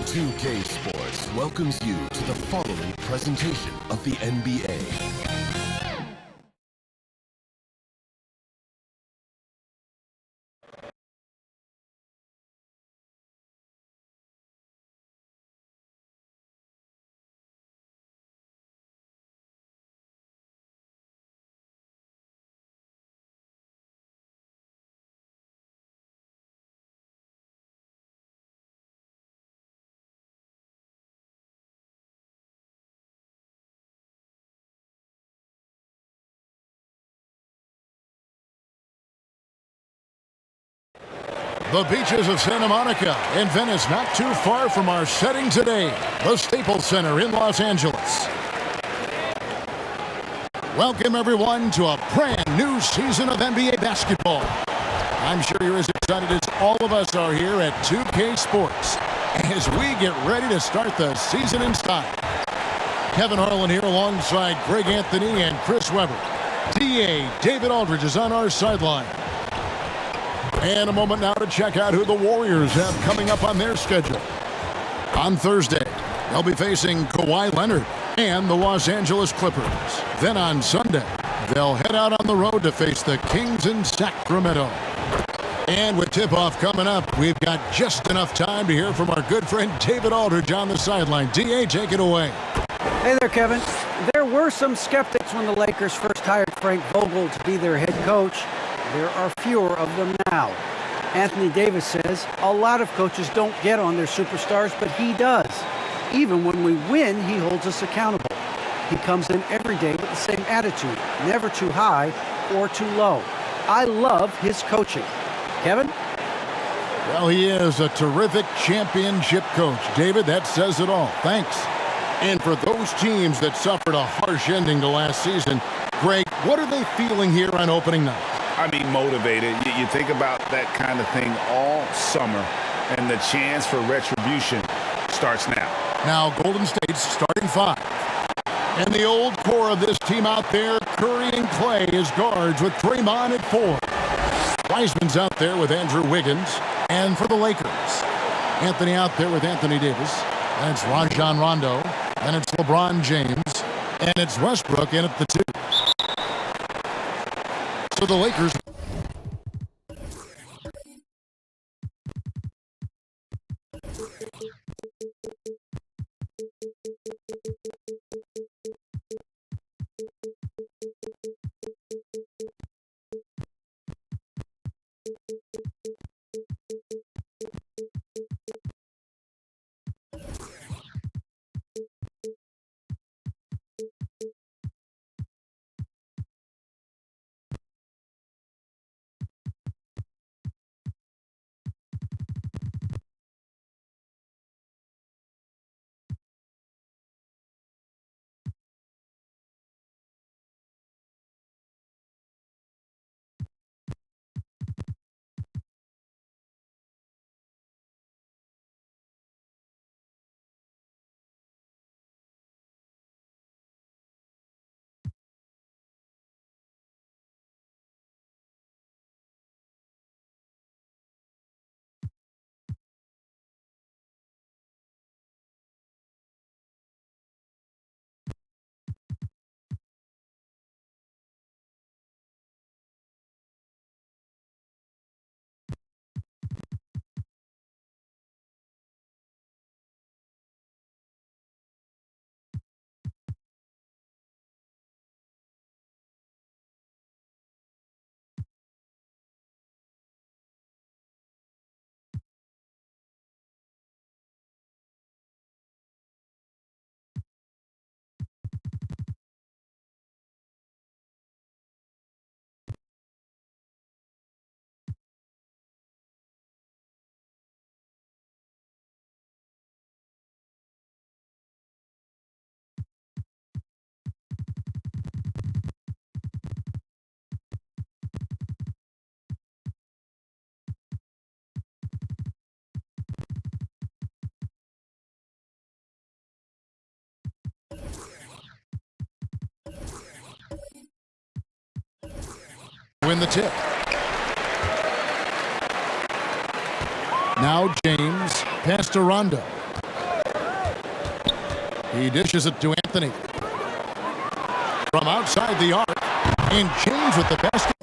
2K Sports welcomes you to the following presentation of the NBA. The beaches of Santa Monica and Venice, not too far from our setting today, the Staples Center in Los Angeles. Welcome, everyone, to a brand new season of NBA basketball. I'm sure you're as excited as all of us are here at 2K Sports as we get ready to start the season in style. Kevin Harlan here alongside Greg Anthony and Chris Webber. DA David Aldridge is on our sideline. And a moment now to check out who the Warriors have coming up on their schedule. On Thursday, they'll be facing Kawhi Leonard and the Los Angeles Clippers. Then on Sunday, they'll head out on the road to face the Kings in Sacramento. And with tip-off coming up, we've got just enough time to hear from our good friend David Aldridge on the sideline. DA, take it away. Hey there, Kevin. There were some skeptics when the Lakers first hired Frank Vogel to be their head coach. There are fewer of them now. Anthony Davis says a lot of coaches don't get on their superstars, but he does. Even when we win, he holds us accountable. He comes in every day with the same attitude, never too high or too low. I love his coaching. Kevin? Well, he is a terrific championship coach. David, that says it all. Thanks. And for those teams that suffered a harsh ending to last season, Greg, what are they feeling here on opening night? I mean, motivated. You think about that kind of thing all summer, and the chance for retribution starts now. Now, Golden State's starting five. And the old core of this team out there, Curry and Clay as guards with Draymond at 4. Wiseman's out there with Andrew Wiggins. And for the Lakers, Anthony out there with Anthony Davis. And it's Rajon Rondo. And it's LeBron James. And it's Westbrook in at the 2. So the Lakers. Win the tip. Now James, pass to Rondo. He dishes it to Anthony. From outside the arc, and James with the basket.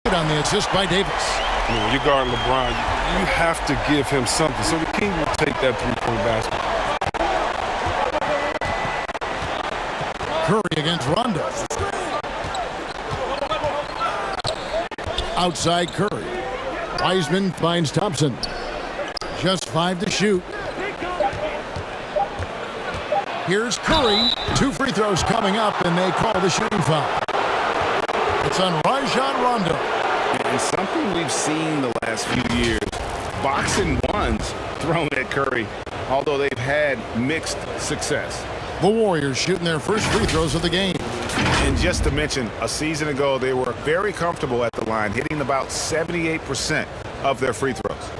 On the assist by Davis. When you guard LeBron, you have to give him something. So the King will take that three-point basket. Curry against Rondo. Outside Curry. Wiseman finds Thompson. Just 5 to shoot. Here's Curry. 2 free throws coming up, and they call the shooting foul. It's on Rajon Rondo. And something we've seen the last few years, boxing ones thrown at Curry, although they've had mixed success. The Warriors shooting their first free throws of the game. And just to mention, a season ago, they were very comfortable at the line, hitting about 78% of their free throws.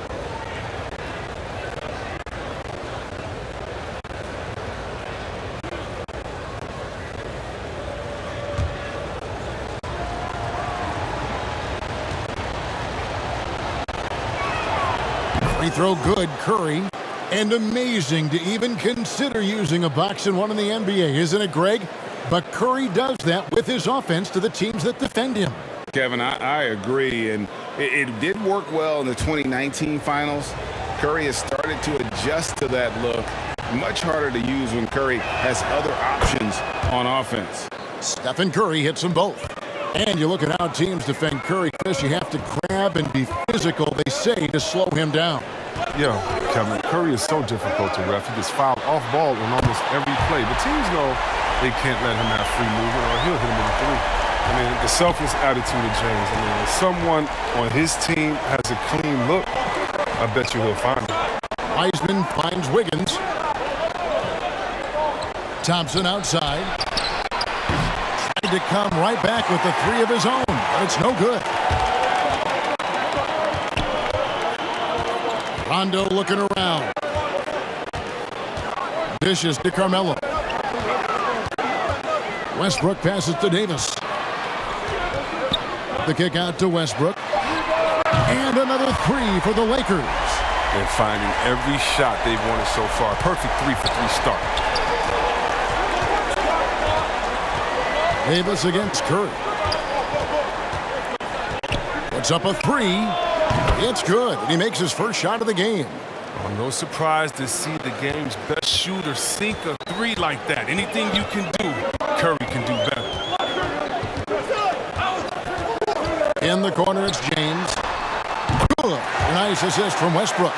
Free throw good, Curry. And amazing to even consider using a box and one in the NBA, isn't it, Greg? But Curry does that with his offense to the teams that defend him. Kevin, I agree, and it did work well in the 2019 finals. Curry has started to adjust to that look. Much harder to use when Curry has other options on offense. Stephen Curry hits them both. And you look at how teams defend Curry, Chris, you have to grab and be physical, they say, to slow him down. Yeah, Kevin, Curry is so difficult to ref. He gets fouled off ball on almost every play. But teams know they can't let him have free movement or he'll hit him with a three. I mean, the selfless attitude of James. I mean, if someone on his team has a clean look, I bet you he'll find it. Wiseman finds Wiggins. Thompson outside. Tried to come right back with the three of his own, but it's no good. Rondo looking around. Dishes to Carmelo. Westbrook passes to Davis. The kick out to Westbrook. And another three for the Lakers. They're finding every shot they've wanted so far. Perfect 3-for-3 start. Davis against Curry. Puts up a three. It's good. And he makes his first shot of the game. Oh, no surprise to see the game's best shooter sink a three like that. Anything you can do, Curry can do better. In the corner, it's James. Good. Nice assist from Westbrook.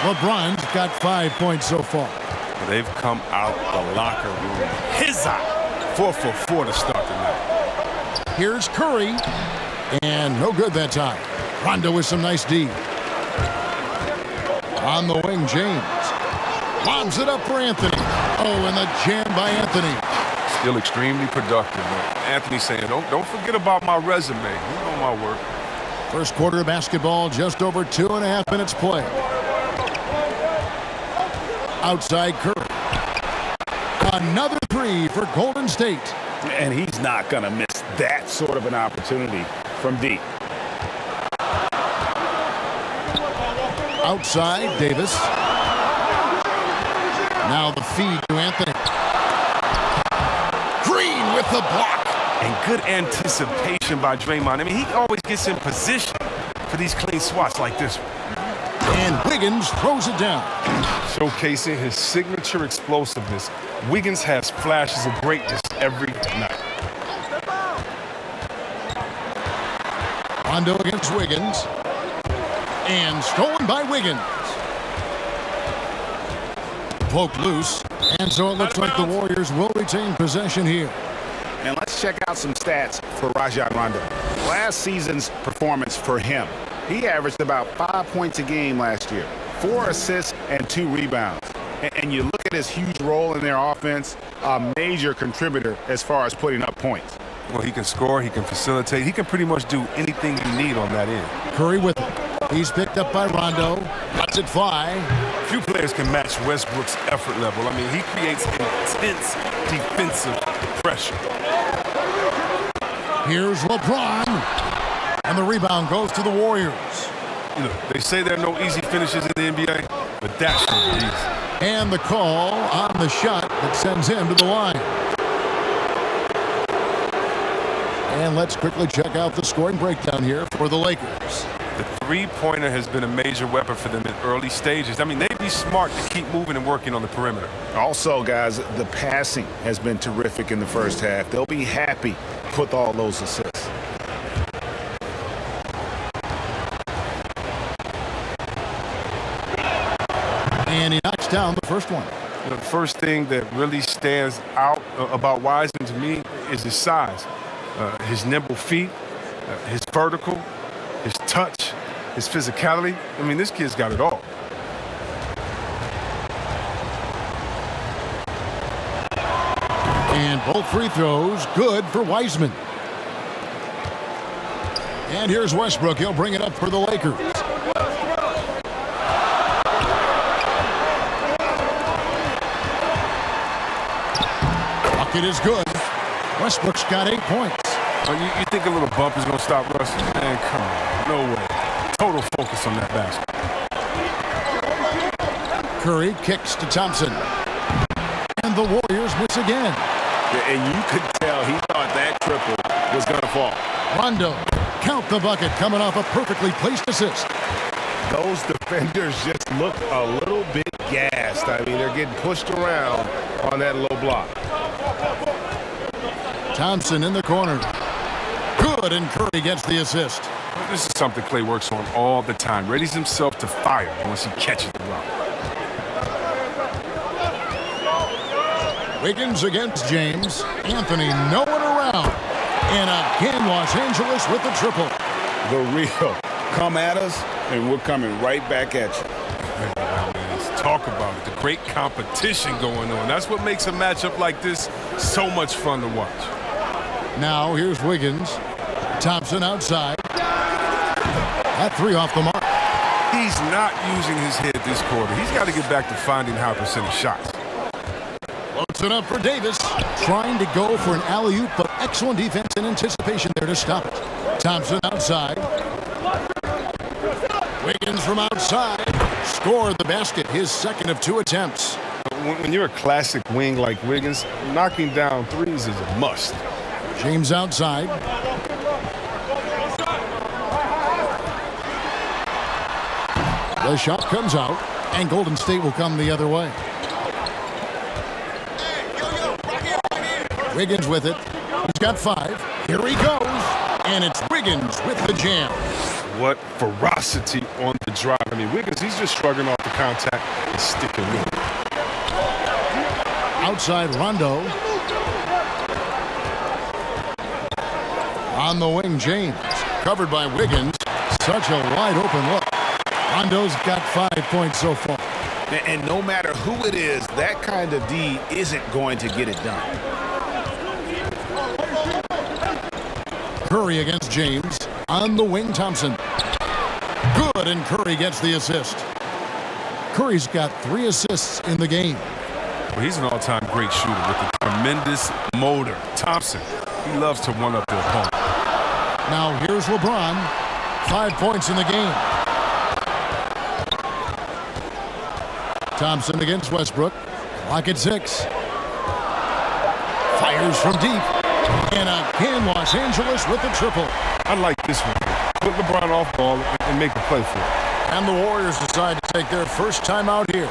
LeBron's got 5 points so far. They've come out the locker room. His eye. 4 for 4 to start the night. Here's Curry. And no good that time. Rondo with some nice D. On the wing, James. Lobs it up for Anthony. Oh, and the jam by Anthony. Still extremely productive. Anthony saying, don't forget about my resume. You know my work. First quarter of basketball, just over 2.5 minutes play. Outside Curry. Another three for Golden State. And he's not going to miss that sort of an opportunity from deep. Outside, Davis. Now the feed to Anthony. Green with the block. And good anticipation by Draymond. I mean, he always gets in position for these clean swats like this one. And Wiggins throws it down. Showcasing his signature explosiveness, Wiggins has flashes of greatness every night. Rondo against Wiggins. And stolen by Wiggins. Poked loose. And so it looks like the Warriors will retain possession here. And let's check out some stats for Rajon Rondo. Last season's performance for him. He averaged about 5 points a game last year, 4 assists and 2 rebounds. And you look at his huge role in their offense, a major contributor as far as putting up points. Well, he can score, he can facilitate, he can pretty much do anything you need on that end. Curry with it. He's picked up by Rondo. Lets it fly. Few players can match Westbrook's effort level. I mean, he creates intense defensive pressure. Here's LeBron. And the rebound goes to the Warriors. You know, they say there are no easy finishes in the NBA, but that's easy. And the call on the shot that sends him to the line. And let's quickly check out the scoring breakdown here for the Lakers. The three-pointer has been a major weapon for them in early stages. I mean, they'd be smart to keep moving and working on the perimeter. Also, guys, the passing has been terrific in the first half. They'll be happy with all those assists. And he knocks down the first one. The first thing that really stands out about Wiseman to me is his size. His nimble feet, his vertical, his touch, his physicality. I mean, this kid's got it all. And both free throws good for Wiseman. And here's Westbrook. He'll bring it up for the Lakers. Bucket is good. Westbrook's got 8 points. You think a little bump is going to stop Russ? Man, come on. No way. Total focus on that basket. Curry kicks to Thompson. And the Warriors miss again. And you could tell he thought that triple was going to fall. Rondo, count the bucket, coming off a perfectly placed assist. Those defenders just look a little bit gassed. I mean, they're getting pushed around on that low block. Thompson in the corner. Good, and Curry gets the assist. This is something Clay works on all the time. Readies himself to fire once he catches the rock. Wiggins against James. Anthony nowhere around. And again, Los Angeles with the triple. The real. Come at us, and we're coming right back at you. Let's talk about it. The great competition going on. That's what makes a matchup like this so much fun to watch. Now here's Wiggins. Thompson outside. That three off the mark. He's not using his head this quarter. He's got to get back to finding high percentage shots. Floats it up for Davis. Trying to go for an alley-oop, but excellent defense and anticipation there to stop it. Thompson outside. Wiggins from outside. Scored the basket, his second of 2 attempts. When you're a classic wing like Wiggins, knocking down threes is a must. James outside. The shot comes out, and Golden State will come the other way. Wiggins with it. He's got 5. Here he goes. And it's Wiggins with the jam. What ferocity on the drive. I mean, Wiggins, he's just shrugging off the contact and sticking with it. Outside Rondo. On the wing, James. Covered by Wiggins. Such a wide open look. Rondo's got 5 points so far. And no matter who it is, that kind of D isn't going to get it done. Curry against James. On the wing, Thompson. Good, and Curry gets the assist. Curry's got 3 assists in the game. Well, he's an all-time great shooter with a tremendous motor. Thompson, he loves to one-up the opponent. Now here's LeBron. 5 points in the game. Thompson against Westbrook. Clock at 6. Fires from deep. And again, Los Angeles with the triple. I like this one. Put LeBron off ball and make a play for it. And the Warriors decide to take their first time out here.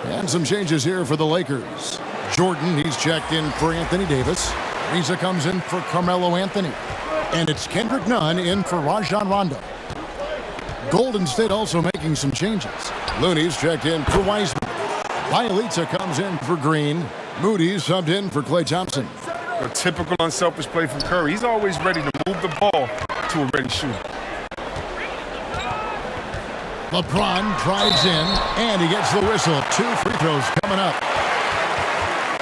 And some changes here for the Lakers. Jordan, he's checked in for Anthony Davis. Riza comes in for Carmelo Anthony. And it's Kendrick Nunn in for Rajon Rondo. Golden State also making some changes. Looney's checked in for Wiseman. Bielitsa comes in for Green. Moody's subbed in for Klay Thompson. A typical unselfish play from Curry. He's always ready to move the ball to a ready shooter. LeBron drives in, and he gets the whistle. 2 free throws coming up.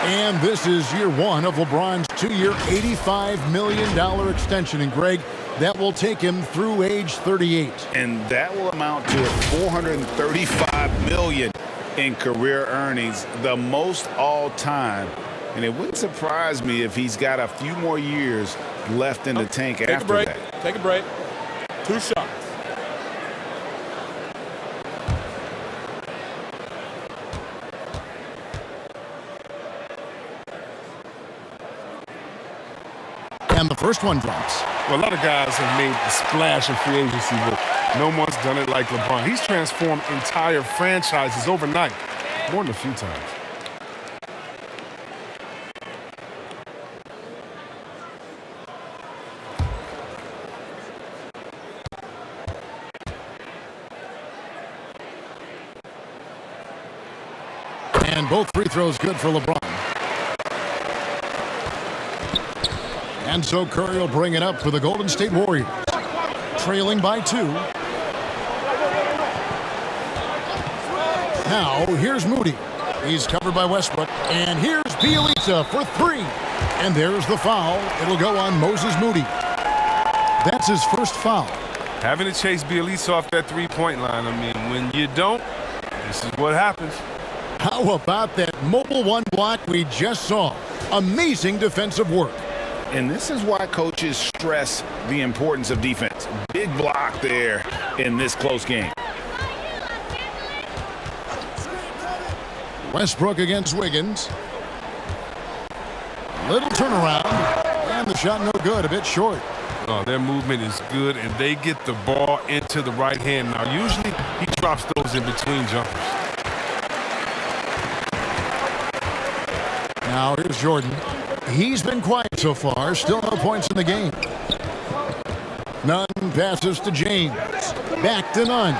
And this is year 1 of LeBron's 2-year, $85 million extension. And Greg, that will take him through age 38. And that will amount to $435 million in career earnings, the most all time. And it wouldn't surprise me if he's got a few more years left in the tank after that. Take a break. 2 shots. And the first one drops. Well, a lot of guys have made the splash in free agency, but no one's done it like LeBron. He's transformed entire franchises overnight. more than a few times. And both free throws good for LeBron. And so Curry will bring it up for the Golden State Warriors. Trailing by 2. Now, here's Moody. He's covered by Westbrook. And here's Bielitsa for 3. And there's the foul. It'll go on Moses Moody. That's his first foul. Having to chase Bielitsa off that three-point line, I mean, when you don't, this is what happens. How about that mobile one block we just saw? Amazing defensive work. And this is why coaches stress the importance of defense. Big block there in this close game. Westbrook against Wiggins. Little turnaround. And the shot no good, a bit short. Oh, their movement is good, and they get the ball into the right hand. Now, usually he drops those in between jumpers. Now here's Jordan. He's been quiet so far. Still no points in the game. Nunn passes to James. Back to Nunn.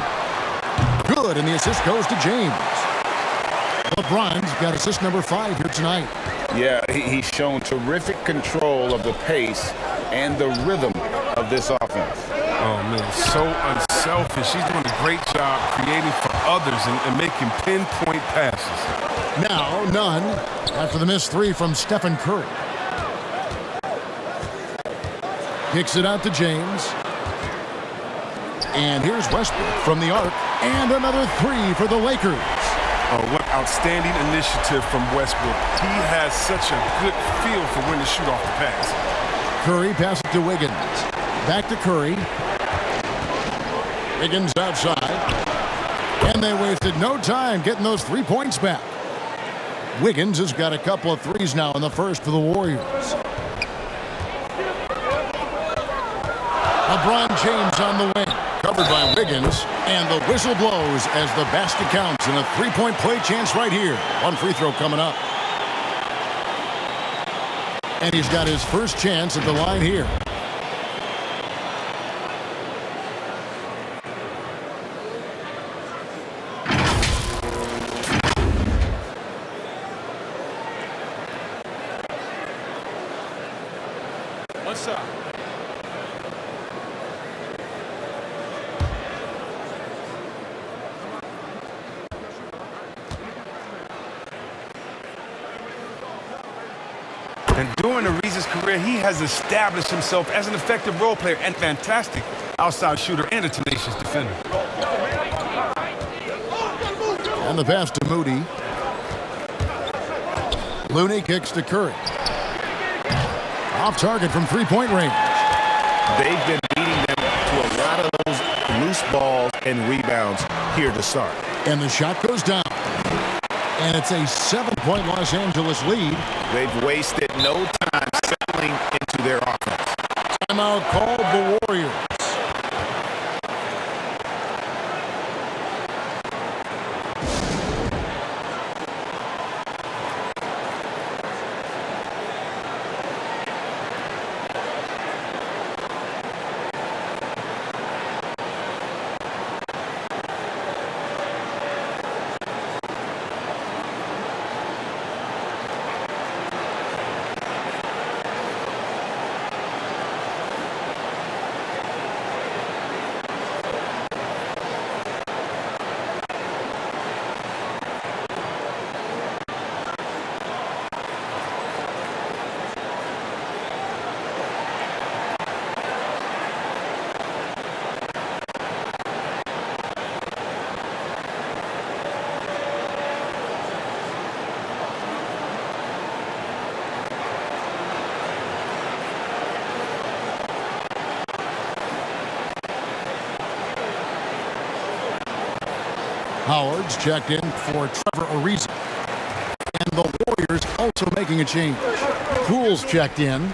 Good, and the assist goes to James. LeBron's got assist number 5 here tonight. Yeah, he's shown terrific control of the pace and the rhythm of this offense. Oh, man, so unselfish. He's doing a great job creating for others and making pinpoint passes. Now, Nunn, after the missed 3 from Stephen Curry. Kicks it out to James. And here's Westbrook from the arc. And another 3 for the Lakers. Oh, what outstanding initiative from Westbrook. He has such a good feel for when to shoot off the pass. Curry passes to Wiggins. Back to Curry. Wiggins outside. And they wasted no time getting those 3 points back. Wiggins has got a couple of threes now in the first for the Warriors. LeBron James on the wing. Covered by Wiggins. And the whistle blows as the basket counts and a 3-point play chance right here. One free throw coming up. And he's got his first chance at the line here. What's up? And during Ariza's career, he has established himself as an effective role player and fantastic outside shooter and a tenacious defender. And the pass to Moody. Looney kicks to Curry. Off target from 3-point range. They've been beating them to a lot of those loose balls and rebounds here to start. And the shot goes down. And it's a 7-point Los Angeles lead. They've wasted no time settling into their offense. Timeout called the Warriors. Howard's checked in for Trevor Ariza. And the Warriors also making a change. Poole's checked in.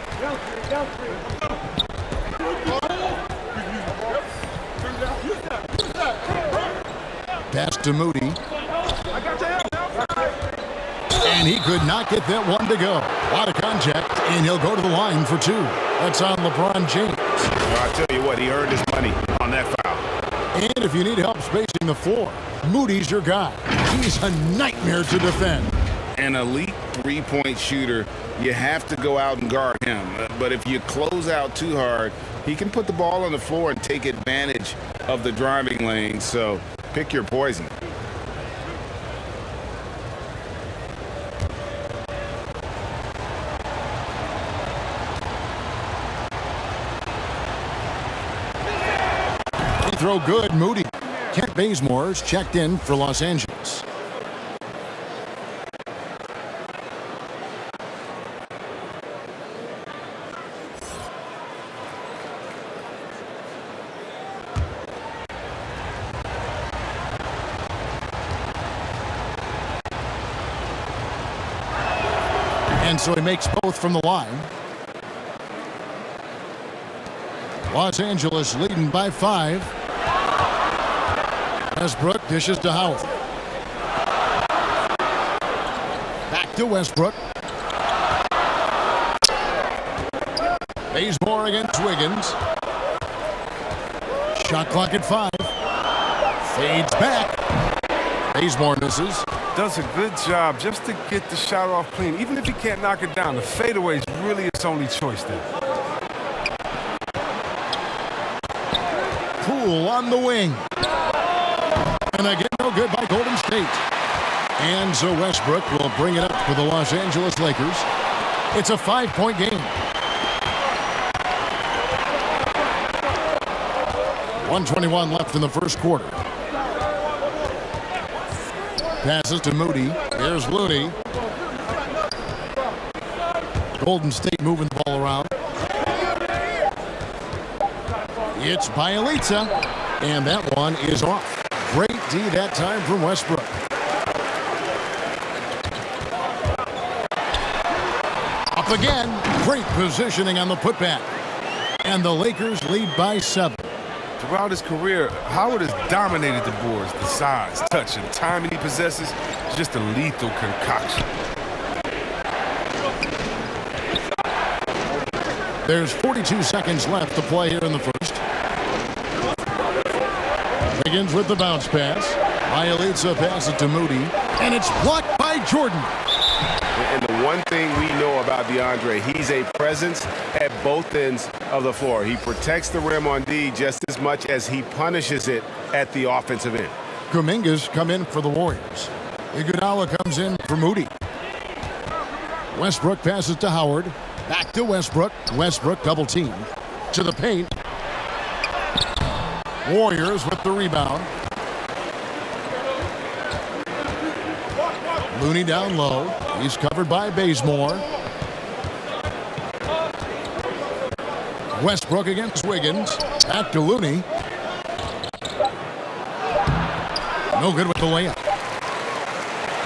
Pass to Moody. And he could not get that one to go. A lot of contact, and he'll go to the line for 2. That's on LeBron James. Well, I'll tell you what, he earned his money on that foul. And if you need help spacing the floor, Moody's your guy. He's a nightmare to defend. An elite three-point shooter, you have to go out and guard him. But if you close out too hard, he can put the ball on the floor and take advantage of the driving lane. So pick your poison. Throw good, Moody. Kent Bazemore's checked in for Los Angeles. And so he makes both from the line. Los Angeles leading by 5. Westbrook dishes to Howard. Back to Westbrook. Bazemore against Wiggins. Shot clock at 5. Fades back. Bazemore misses. Does a good job just to get the shot off clean. Even if he can't knock it down, the fadeaway is really his only choice there. Poole on the wing. And again, no good by Golden State. And so Westbrook will bring it up for the Los Angeles Lakers. It's a 5-point game. 1:21 left in the first quarter. Passes to Moody. There's Looney. Golden State moving the ball around. It's Bielitsa. And that one is off. Great D that time from Westbrook. Up again. Great positioning on the putback. And the Lakers lead by 7. Throughout his career, Howard has dominated the boards. The size, touch, and timing he possesses is just a lethal concoction. There's 42 seconds left to play here in the first. Wiggins with the bounce pass. Bielitsa passes to Moody. And it's blocked by Jordan. And the one thing we know about DeAndre, he's a presence at both ends of the floor. He protects the rim on D just as much as he punishes it at the offensive end. Kuminga's come in for the Warriors. Iguodala comes in for Moody. Westbrook passes to Howard. Back to Westbrook. Westbrook double team. To the paint. Warriors with the rebound. Looney down low. He's covered by Bazemore. Westbrook against Wiggins. Back to Looney. No good with the layup.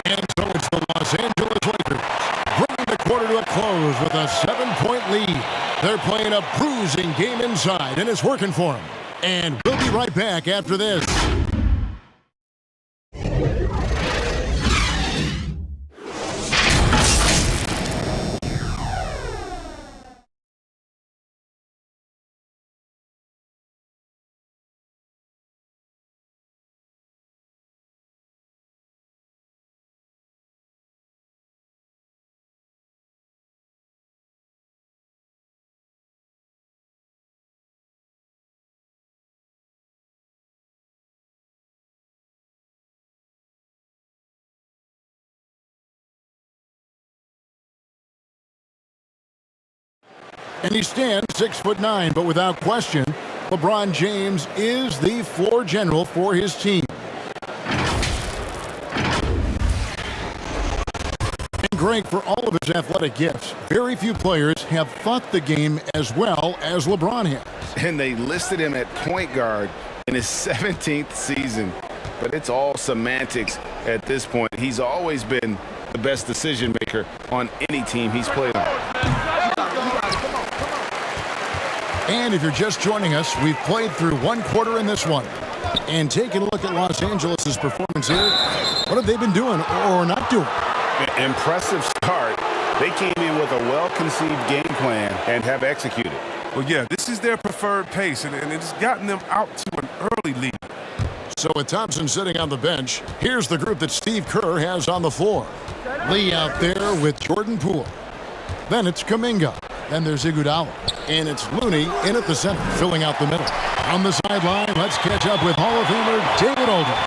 And so it's the Los Angeles Lakers bringing the quarter to a close with a 7-point lead. They're playing a bruising game inside, and it's working for them. And we'll be right back after this. And he stands 6'9", but without question, LeBron James is the floor general for his team. And Greg, for all of his athletic gifts, very few players have fought the game as well as LeBron has. And they listed him at point guard in his 17th season. But it's all semantics at this point. He's always been the best decision maker on any team he's played on. And if you're just joining us, we've played through one quarter in this one. And taking a look at Los Angeles' performance here, what have they been doing or not doing? Impressive start. They came in with a well-conceived game plan and have executed. Well, yeah, this is their preferred pace, and it's gotten them out to an early lead. So with Thompson sitting on the bench, here's the group that Steve Kerr has on the floor. Lee out there with Jordan Poole. Then it's Kuminga. Then there's Iguodala. And it's Looney in at the center, filling out the middle. On the sideline, let's catch up with Hall of Famer David Aldridge.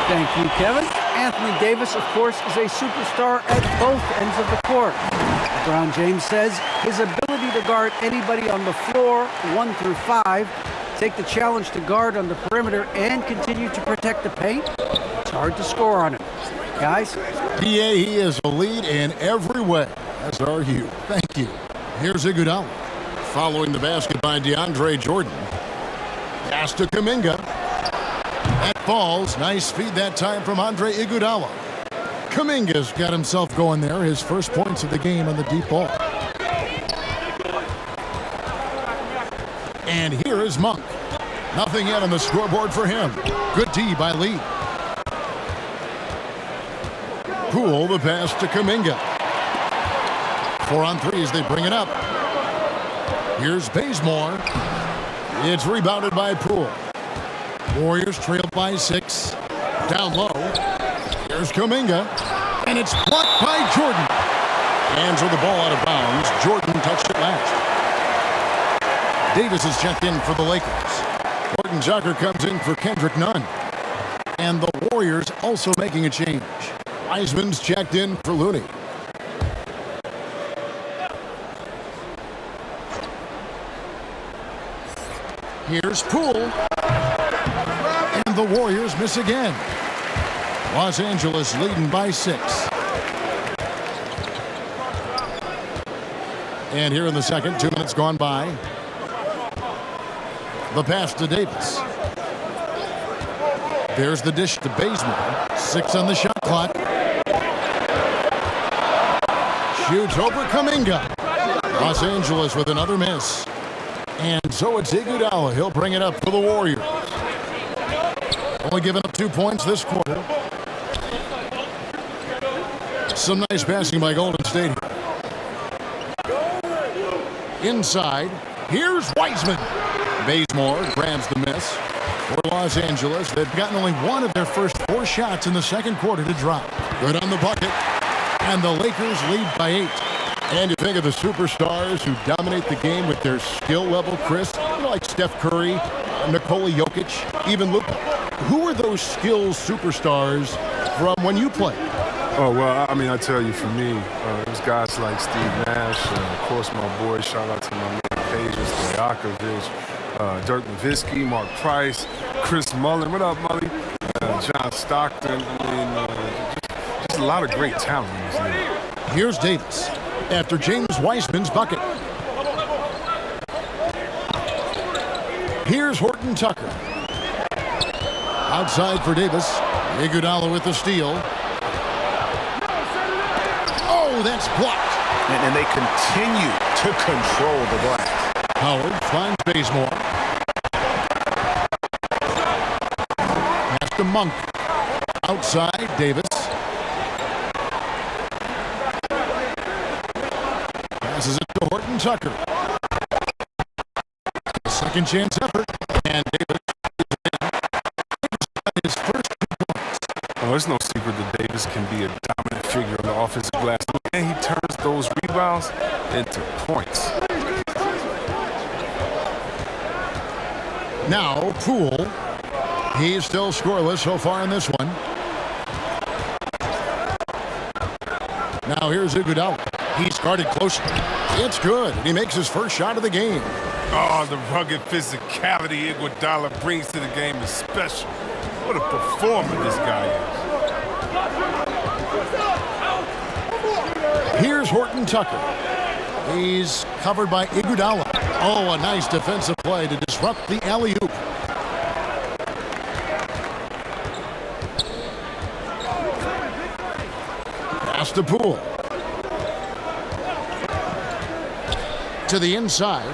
Thank you, Kevin. Anthony Davis, of course, is a superstar at both ends of the court. LeBron James says his ability to guard anybody on the floor, 1 through 5, take the challenge to guard on the perimeter and continue to protect the paint, it's hard to score on him. Guys? PA, he is a lead in every way. As are you. Thank you. Here's Iguodala. Following the basket by DeAndre Jordan. Pass to Kuminga. That falls. Nice feed that time from Andre Iguodala. Kuminga's got himself going there. His first points of the game on the deep ball. And here is Monk. Nothing yet on the scoreboard for him. Good D by Lee. Poole, the pass to Kuminga. 4 on 3 as they bring it up. Here's Bazemore. It's rebounded by Poole. Warriors trailed by 6. Down low. Here's Kuminga. And it's blocked by Jordan. Hands on the ball out of bounds. Jordan touched it last. Davis is checked in for the Lakers. Horton Tucker comes in for Kendrick Nunn. And the Warriors also making a change. Wiseman's checked in for Looney. Here's Poole. And the Warriors miss again. Los Angeles leading by 6. And here in the second, 2 minutes gone by. The pass to Davis. There's the dish to Bazemore. 6 on the shot clock. Shoots over Kuminga. Los Angeles with another miss. And so it's Iguodala. He'll bring it up for the Warriors. Only giving up 2 points this quarter. Some nice passing by Golden State. Inside. Here's Wiseman. Bazemore grabs the miss. For Los Angeles, they've gotten only 1 of their first 4 shots in the second quarter to drop. Good on the bucket. And the Lakers lead by 8. And you think of the superstars who dominate the game with their skill level, Chris, like Steph Curry, Nikola Jokic, even Luka. Who are those skills superstars from when you played? Oh, well, I mean, I tell you, for me, it was guys like Steve Nash, and of course, my boy, shout out to my man, Pages, Stojakovic, Dirk Nowitzki, Mark Price, Chris Mullin. What up, Mully? John Stockton. I mean, just a lot of great talent in this league. Here's Davis after James Wiseman's bucket. Here's Horton Tucker. Outside for Davis. Iguodala with the steal. Oh, that's blocked. And they continue to control the glass. Howard finds Bazemore. Pass to Monk. Outside, Davis. Passes it to Horton Tucker. Second chance effort. And Davis got his first 2 points. Oh, it's no secret that Davis can be a dominant figure on the offensive glass. And he turns those rebounds into points. Now, Poole. He's still scoreless so far in this one. Now here's Iguodala. He's guarded closely. It's good. He makes his first shot of the game. Oh, the rugged physicality Iguodala brings to the game is special. What a performer this guy is. Here's Horton Tucker. He's covered by Iguodala. Oh, a nice defensive play to disrupt the alley-oop. Pass to Poole. To the inside.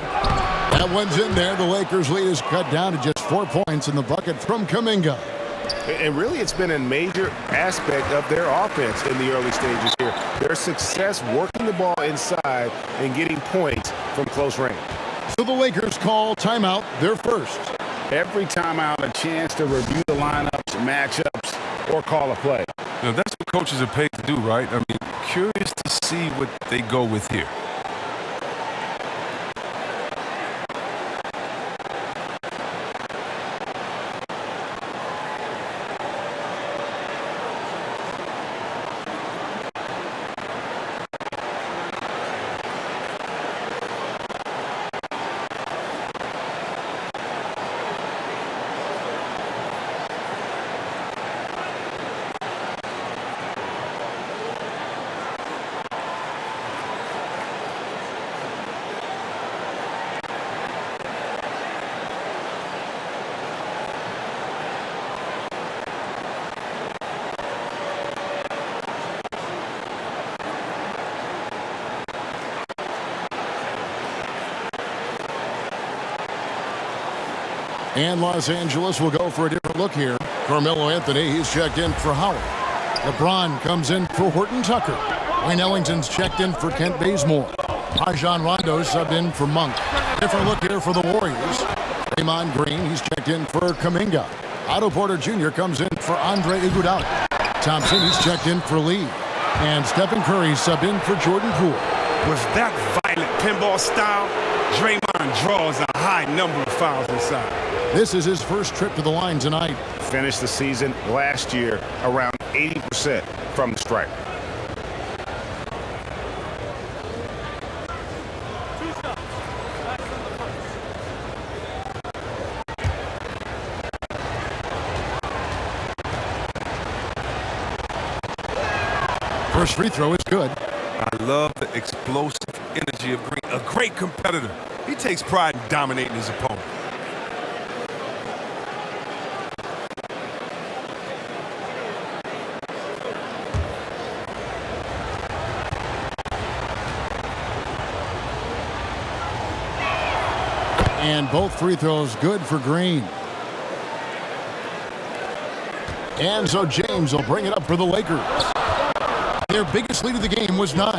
That one's in there. The Lakers' lead is cut down to just 4 points in the bucket from Kuminga. And really, it's been a major aspect of their offense in the early stages here. Their success working the ball inside and getting points from close range. So the Lakers call timeout, their first. Every timeout, a chance to review the lineups, matchups, or call a play. You know, that's what coaches are paid to do, right? I mean, curious to see what they go with here. And Los Angeles will go for a different look here. Carmelo Anthony, he's checked in for Howard. LeBron comes in for Horton Tucker. Wayne Ellington's checked in for Kent Bazemore. Rajon Rondo subbed in for Monk. Different look here for the Warriors. Draymond Green, he's checked in for Kuminga. Otto Porter Jr. comes in for Andre Iguodala. Thompson, he's checked in for Lee. And Stephen Curry subbed in for Jordan Poole. With that violent pinball style, Draymond draws a high number of fouls inside. This is his first trip to the line tonight. Finished the season last year around 80% from the stripe. First free throw is good. I love the explosive energy of Green, a great competitor. He takes pride in dominating his opponent. And both free throws good for Green. And so James will bring it up for the Lakers. Their biggest lead of the game was 9.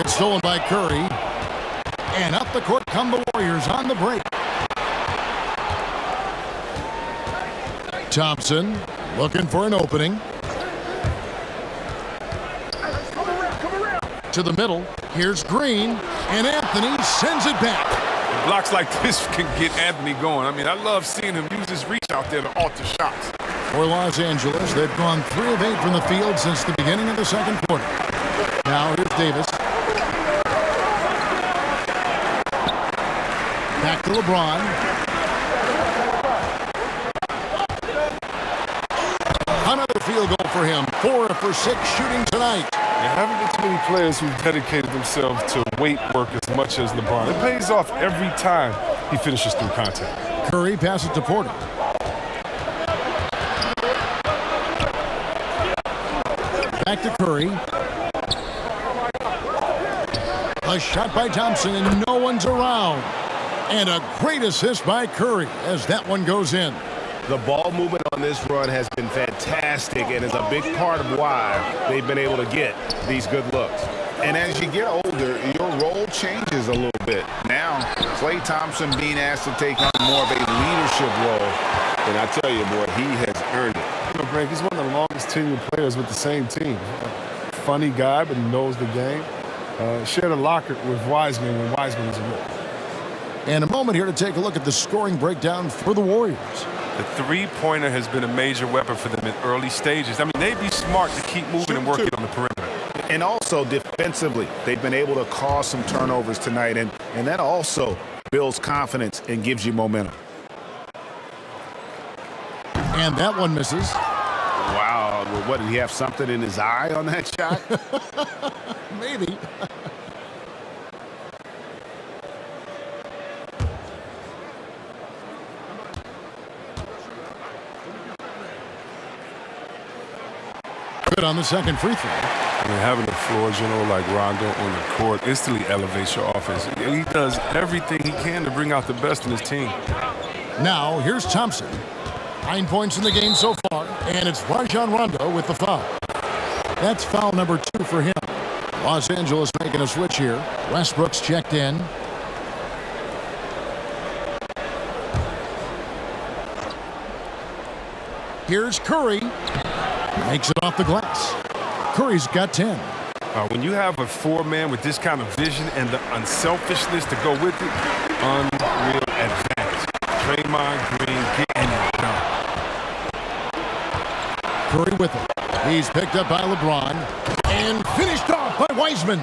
It's stolen by Curry. And up the court come the Warriors on the break. Thompson looking for an opening. To the middle. Here's Green. And Anthony sends it back. Blocks like this can get Anthony going. I mean, I love seeing him use his reach out there to alter shots. For Los Angeles, they've gone 3 of 8 from the field since the beginning of the second quarter. Now here's Davis. Back to LeBron. Another field goal for him. 4 for 6 shooting tonight. There haven't been too many players who've dedicated themselves to weight work as much as LeBron. It pays off every time he finishes through contact. Curry passes to Porter. Back to Curry. A shot by Thompson, and no one's around. And a great assist by Curry as that one goes in. The ball movement on this run has been fantastic and is a big part of why they've been able to get these good looks. And as you get older, your role changes a little bit. Now, Klay Thompson being asked to take on more of a leadership role. And I tell you, boy, he has earned it. You know, Greg, he's one of the longest tenured players with the same team. Funny guy, but he knows the game. Shared a locker with Wiseman when Wiseman was a rookie. And a moment here to take a look at the scoring breakdown for the Warriors. The three-pointer has been a major weapon for them in early stages. I mean, they'd be smart to keep moving and working on the perimeter. And also defensively, they've been able to cause some turnovers tonight, and that also builds confidence and gives you momentum. And that one misses. Wow, what, did he have something in his eye on that shot? Maybe. Good on the second free throw. I mean, having a floor general like Rondo on the court instantly elevates your offense. He does everything he can to bring out the best in his team. Now, here's Thompson. 9 points in the game so far, and it's Rajon Rondo with the foul. That's foul number 2 for him. Los Angeles making a switch here. Westbrook's checked in. Here's Curry. Makes it off the glass. Curry's got 10. When you have a 4-man with this kind of vision and the unselfishness to go with it, unreal advantage. Draymond Green getting it done. Curry with it. He's picked up by LeBron and finished off by Wiseman.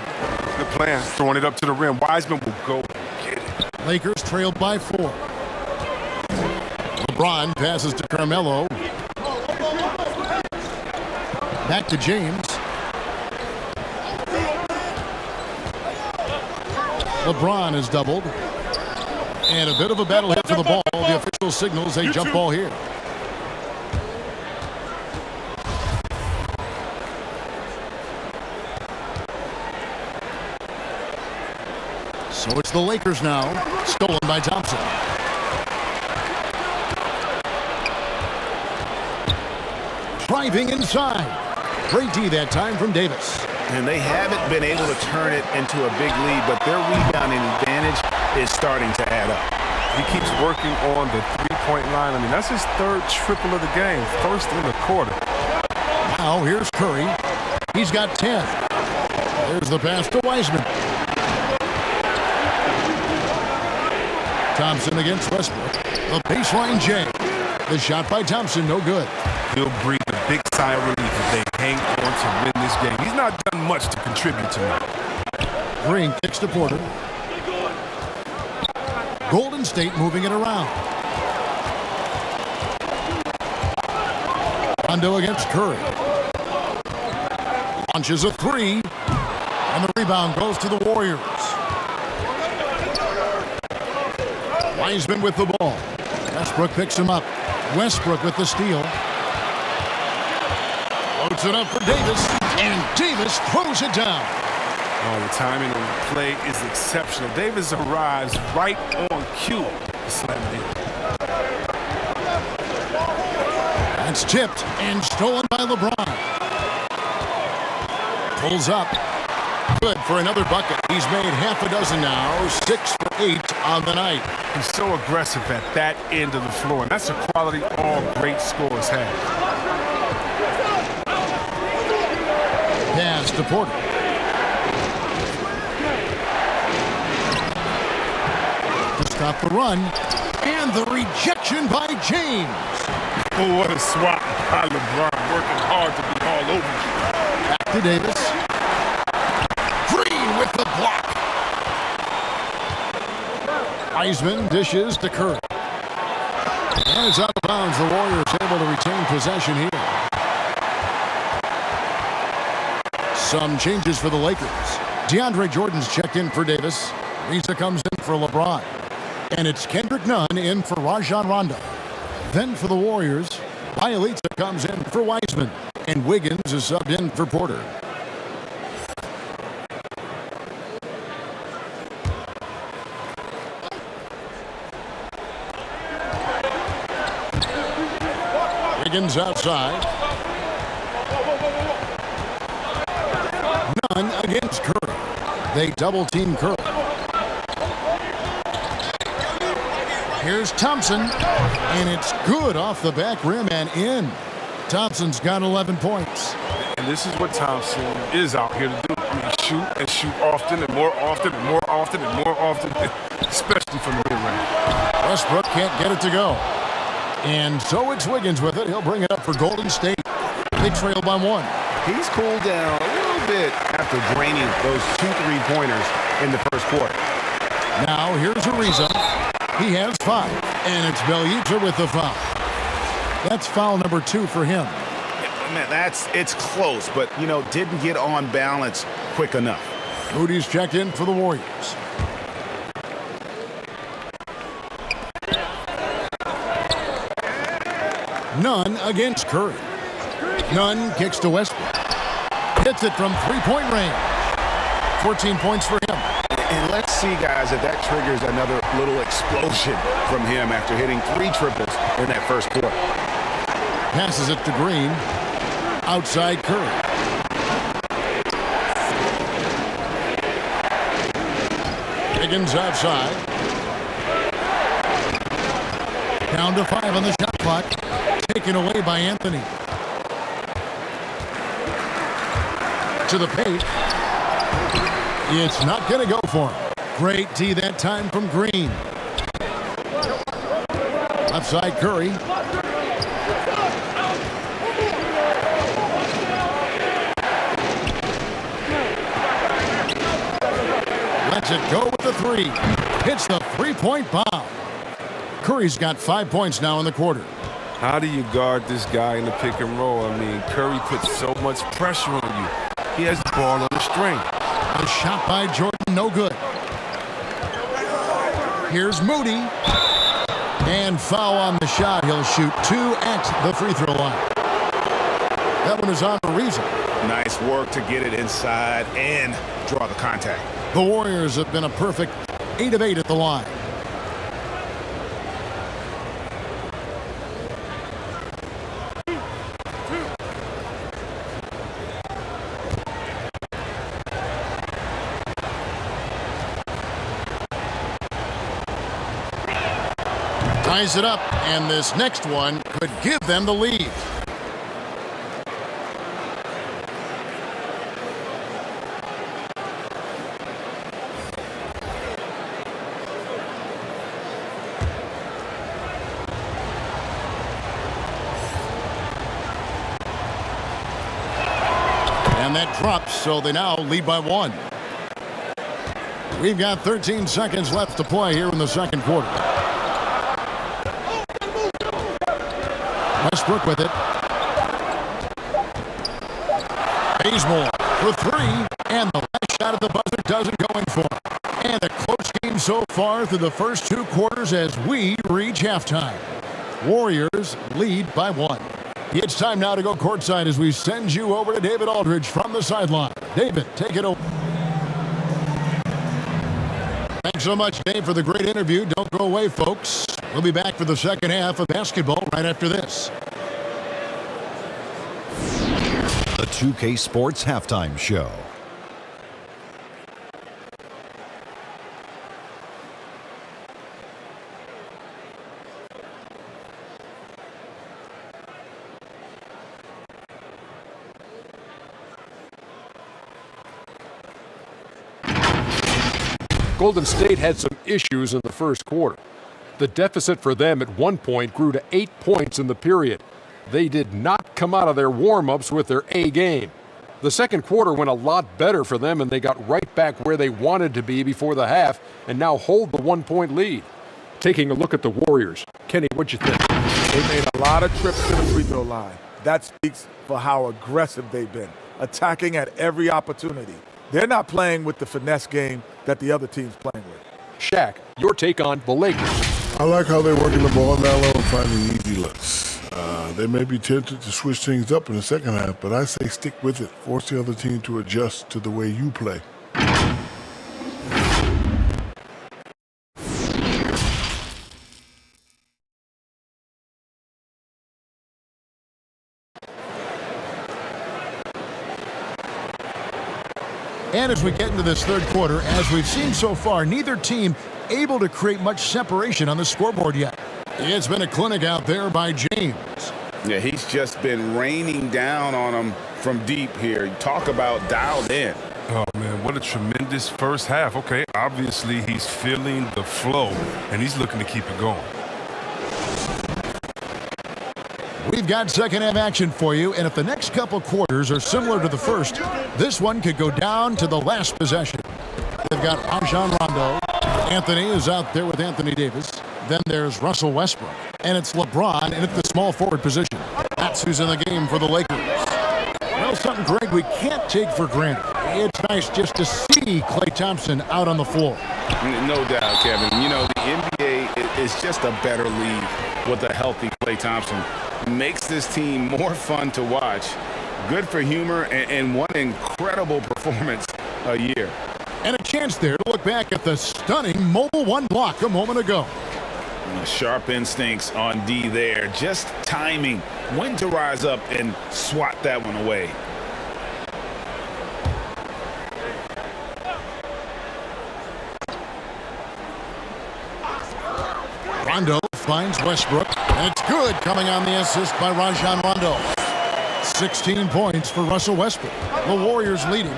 Good plan. Throwing it up to the rim. Wiseman will go get it. Lakers trailed by 4. LeBron passes to Carmelo. Back to James. LeBron is doubled. And a bit of a battle here for the ball. The official signals a jump ball here. So it's the Lakers now. Stolen by Thompson. Driving inside. Great D that time from Davis. And they haven't been able to turn it into a big lead, but their rebounding advantage is starting to add up. He keeps working on the three-point line. I mean, that's his 3rd triple of the game. First in the quarter. Now here's Curry. He's got 10. There's the pass to Wiseman. Thompson against Westbrook. The baseline J. The shot by Thompson, no good. He'll breathe a big sigh of relief if they hang on to win this game. He's not done much to contribute to it. Green kicks to Porter. Golden State moving it around. Rondo against Curry. Launches a 3. And the rebound goes to the Warriors. Wiseman with the ball. Westbrook picks him up. Westbrook with the steal. Floats it up for Davis. And Davis throws it down. Oh, the timing on the play is exceptional. Davis arrives right on cue to slam it in. That's tipped and stolen by LeBron. Pulls up. Good for another bucket. He's made half a dozen now. 6 for 8 on the night. He's so aggressive at that end of the floor, and that's a quality all great scorers have. Pass to Porter. To stop the run. And the rejection by James. Oh, what a swat by LeBron. Working hard to be all over you. Back to Davis. Green with the block. Wiseman dishes to Curry. And it's out of bounds. The Warriors able to retain possession here. Some changes for the Lakers. DeAndre Jordan's checked in for Davis. Risa comes in for LeBron. And it's Kendrick Nunn in for Rajon Rondo. Then for the Warriors, Bielitsa comes in for Wiseman. And Wiggins is subbed in for Porter. Wiggins outside. Nunn against Curry. They double-team Curry. Here's Thompson, and it's good off the back rim and in. Thompson's got 11 points. And this is what Thompson is out here to do. I mean, shoot and shoot often and more often and more often and more often, especially from the mid-range. Westbrook can't get it to go. And so it's Wiggins with it. He'll bring it up for Golden State. They trail by 1. He's cooled down a little bit after draining those 2 3-pointers in the first quarter. Now here's Ariza. He has 5. And it's Bielitsa with the foul. That's foul number 2 for him. Yeah, man, it's close, but, didn't get on balance quick enough. Moody's checked in for the Warriors. Nunn against Curry. Nunn kicks to Westbrook. Hits it from 3-point range. 14 points for him. And let's see, guys, that triggers another little explosion from him after hitting 3 triples in that first quarter. Passes it to Green. Outside Curry. Wiggins outside. Down to 5 on the shot clock. Taken away by Anthony. To the paint. It's not going to go for him. Great D that time from Green. Outside Curry. Lets it go with the 3. Hits the 3-point bomb. Curry's got 5 points now in the quarter. How do you guard this guy in the pick and roll? I mean, Curry puts so much pressure on you. He has the ball on the string. A shot by Jordan, no good. Here's Moody. And foul on the shot. He'll shoot 2 at the free throw line. That one is on the reason. Nice work to get it inside and draw the contact. The Warriors have been a perfect 8 of 8 at the line. Ties it up, and this next one could give them the lead. And that drops, so they now lead by 1. We've got 13 seconds left to play here in the second quarter. Westbrook with it. Bazemore for 3, and the last shot at the buzzer doesn't go in for him. And a close game so far through the first 2 quarters as we reach halftime. Warriors lead by 1. It's time now to go courtside as we send you over to David Aldridge from the sideline. David, take it over. Thanks so much, Dave, for the great interview. Don't go away, folks. We'll be back for the second half of basketball right after this. The 2K Sports Halftime Show. Golden State had some issues in the first quarter. The deficit for them at one point grew to 8 points in the period. They did not come out of their warm-ups with their A game. The second quarter went a lot better for them, and they got right back where they wanted to be before the half and now hold the 1-point lead. Taking a look at the Warriors. Kenny, what'd you think? They made a lot of trips to the free throw line. That speaks for how aggressive they've been, attacking at every opportunity. They're not playing with the finesse game that the other team's playing with. Shaq, your take on the Lakers. I like how they're working the ball down low and finding easy looks. They may be tempted to switch things up in the second half, but I say stick with it. Force the other team to adjust to the way you play. And as we get into this third quarter, as we've seen so far, neither team able to create much separation on the scoreboard yet. It's been a clinic out there by James. Yeah, he's just been raining down on them from deep here. Talk about dialed in. Oh, man, what a tremendous first half. Okay, obviously he's feeling the flow, and he's looking to keep it going. We've got second half action for you, and if the next couple quarters are similar to the first, this one could go down to the last possession. They've got Rajon Rondo. Anthony is out there with Anthony Davis. Then there's Russell Westbrook. And it's LeBron in at the small forward position. That's who's in the game for the Lakers. Well, something, Greg, we can't take for granted. It's nice just to see Klay Thompson out on the floor. No doubt, Kevin. You know, the NBA is just a better league with a healthy Klay Thompson. Makes this team more fun to watch. Good for humor and one incredible performance a year. And a chance there to look back at the stunning Mobile One block a moment ago. Sharp instincts on D there. Just timing when to rise up and swat that one away. Rondo finds Westbrook, and it's good coming on the assist by Rajon Rondo. 16 points for Russell Westbrook. The Warriors leading.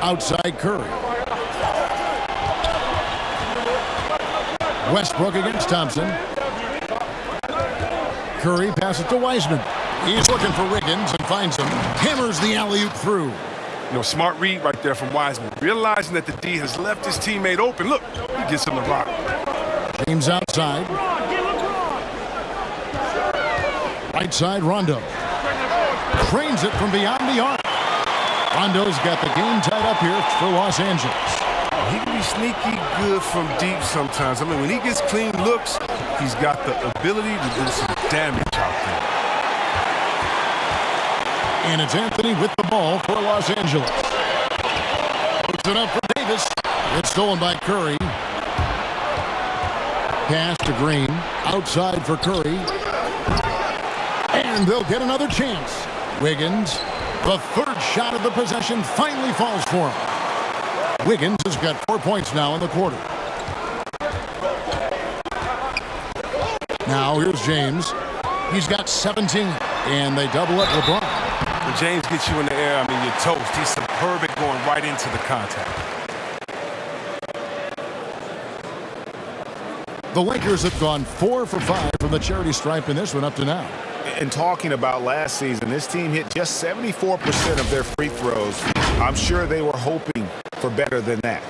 Outside Curry. Westbrook against Thompson. Curry passes to Wiseman. He's looking for Wiggins and finds him. Hammers the alley-oop through. You know, smart read right there from Wiseman. Realizing that the D has left his teammate open. Look, he gets him the rock. James outside. Right side, Rondo. Cranes it from beyond the arc. Rondo's got the game tied up here for Los Angeles. He can be sneaky good from deep sometimes. I mean, when he gets clean looks, he's got the ability to do some damage out there. And it's Anthony with the ball for Los Angeles. Puts it up for Davis. It's stolen by Curry. Pass to Green. Outside for Curry. And they'll get another chance. Wiggins, the third shot of the possession, finally falls for him. Wiggins has got 4 points now in the quarter. Now here's James. He's got 17, and they double up LeBron. When James gets you in the air, I mean, you're toast. He's superb at going right into the contact. The Lakers have gone 4 for 5 from the charity stripe in this one up to now. And talking about last season, this team hit just 74% of their free throws. I'm sure they were hoping for better than that.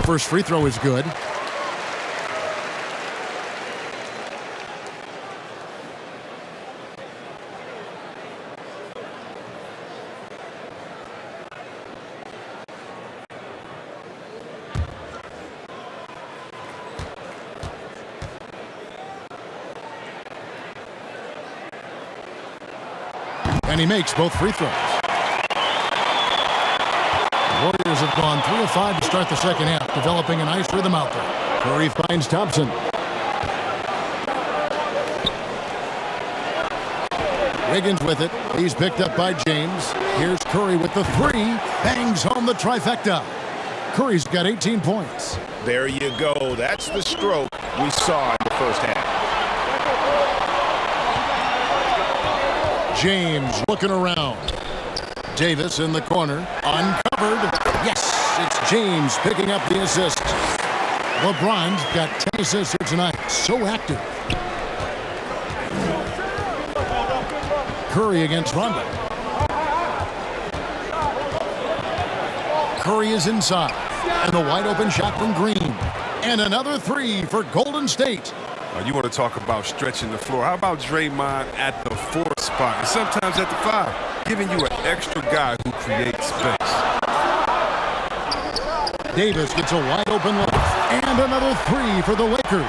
First free throw is good. And he makes both free throws. Warriors have gone 3 of 5 to start the second half, developing a nice rhythm out there. Curry finds Thompson. Wiggins with it. He's picked up by James. Here's Curry with the three. Bangs home the trifecta. Curry's got 18 points. There you go. That's the stroke we saw in the first half. James looking around. Davis in the corner. Uncovered. Yes, it's James picking up the assist. LeBron's got 10 assists here tonight. So active. Curry against Rondo. Curry is inside. And the wide open shot from Green. And another three for Golden State. You want to talk about stretching the floor. How about Draymond at the 4 spot and sometimes at the 5, giving you an extra guy who creates space. Davis gets a wide open look. And another three for the Lakers.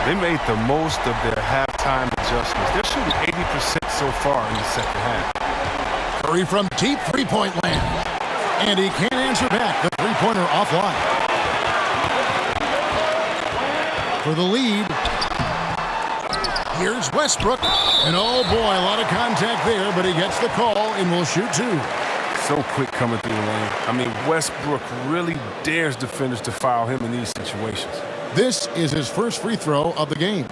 They made the most of their halftime adjustments. They're shooting 80% so far in the second half. Curry from deep three-point land. And he can't answer back. The three-pointer offline. For the lead, here's Westbrook. And oh boy, a lot of contact there, but he gets the call and will shoot 2. So quick coming through the lane. I mean, Westbrook really dares defenders to foul him in these situations. This is his first free throw of the game.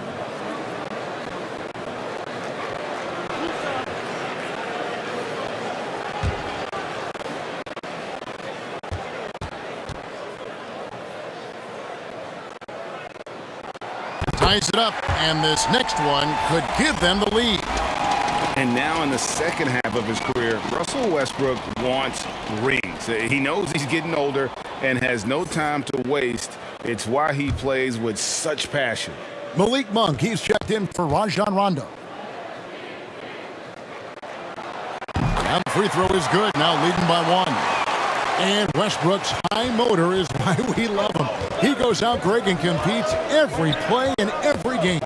Ties it up, and this next one could give them the lead. And now in the second half of his career, Russell Westbrook wants rings. He knows he's getting older and has no time to waste. It's why he plays with such passion. Malik Monk, he's checked in for Rajon Rondo. free throw is good, now leading by 1. And Westbrook's high motor is why we love him. He goes out, Greg, and competes every play in every game.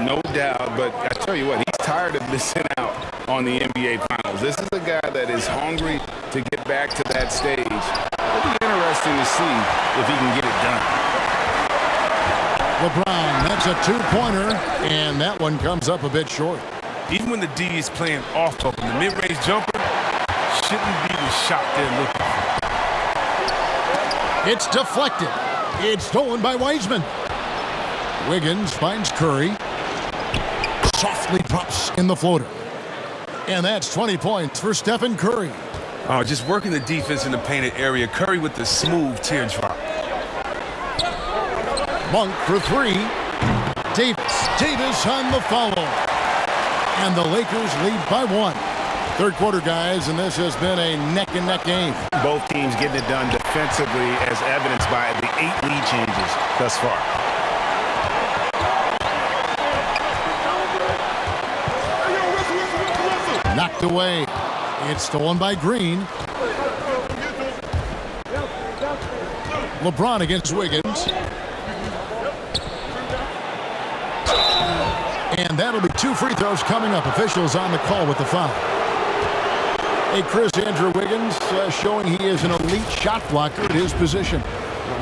No doubt, but I tell you what, he's tired of missing out on the NBA Finals. This is a guy that is hungry to get back to that stage. It'll be interesting to see if he can get it done. LeBron, that's a two-pointer, and that one comes up a bit short. Even when the D is playing off of him, the mid-range jumper shouldn't be the shot they're looking for. It's deflected. It's stolen by Wiseman. Wiggins finds Curry. Softly drops in the floater. And that's 20 points for Stephen Curry. Oh, just working the defense in the painted area. Curry with the smooth teardrop. Monk for 3. Davis on the follow. And the Lakers lead by 1. Third quarter, guys, and this has been a neck-and-neck game. Both teams getting it done defensively as evidenced by the 8 lead changes thus far. Knocked away. It's stolen by Green. LeBron against Wiggins. And that'll be 2 free throws coming up. Officials on the call with the foul. Hey, Chris, Andrew Wiggins showing he is an elite shot blocker at his position.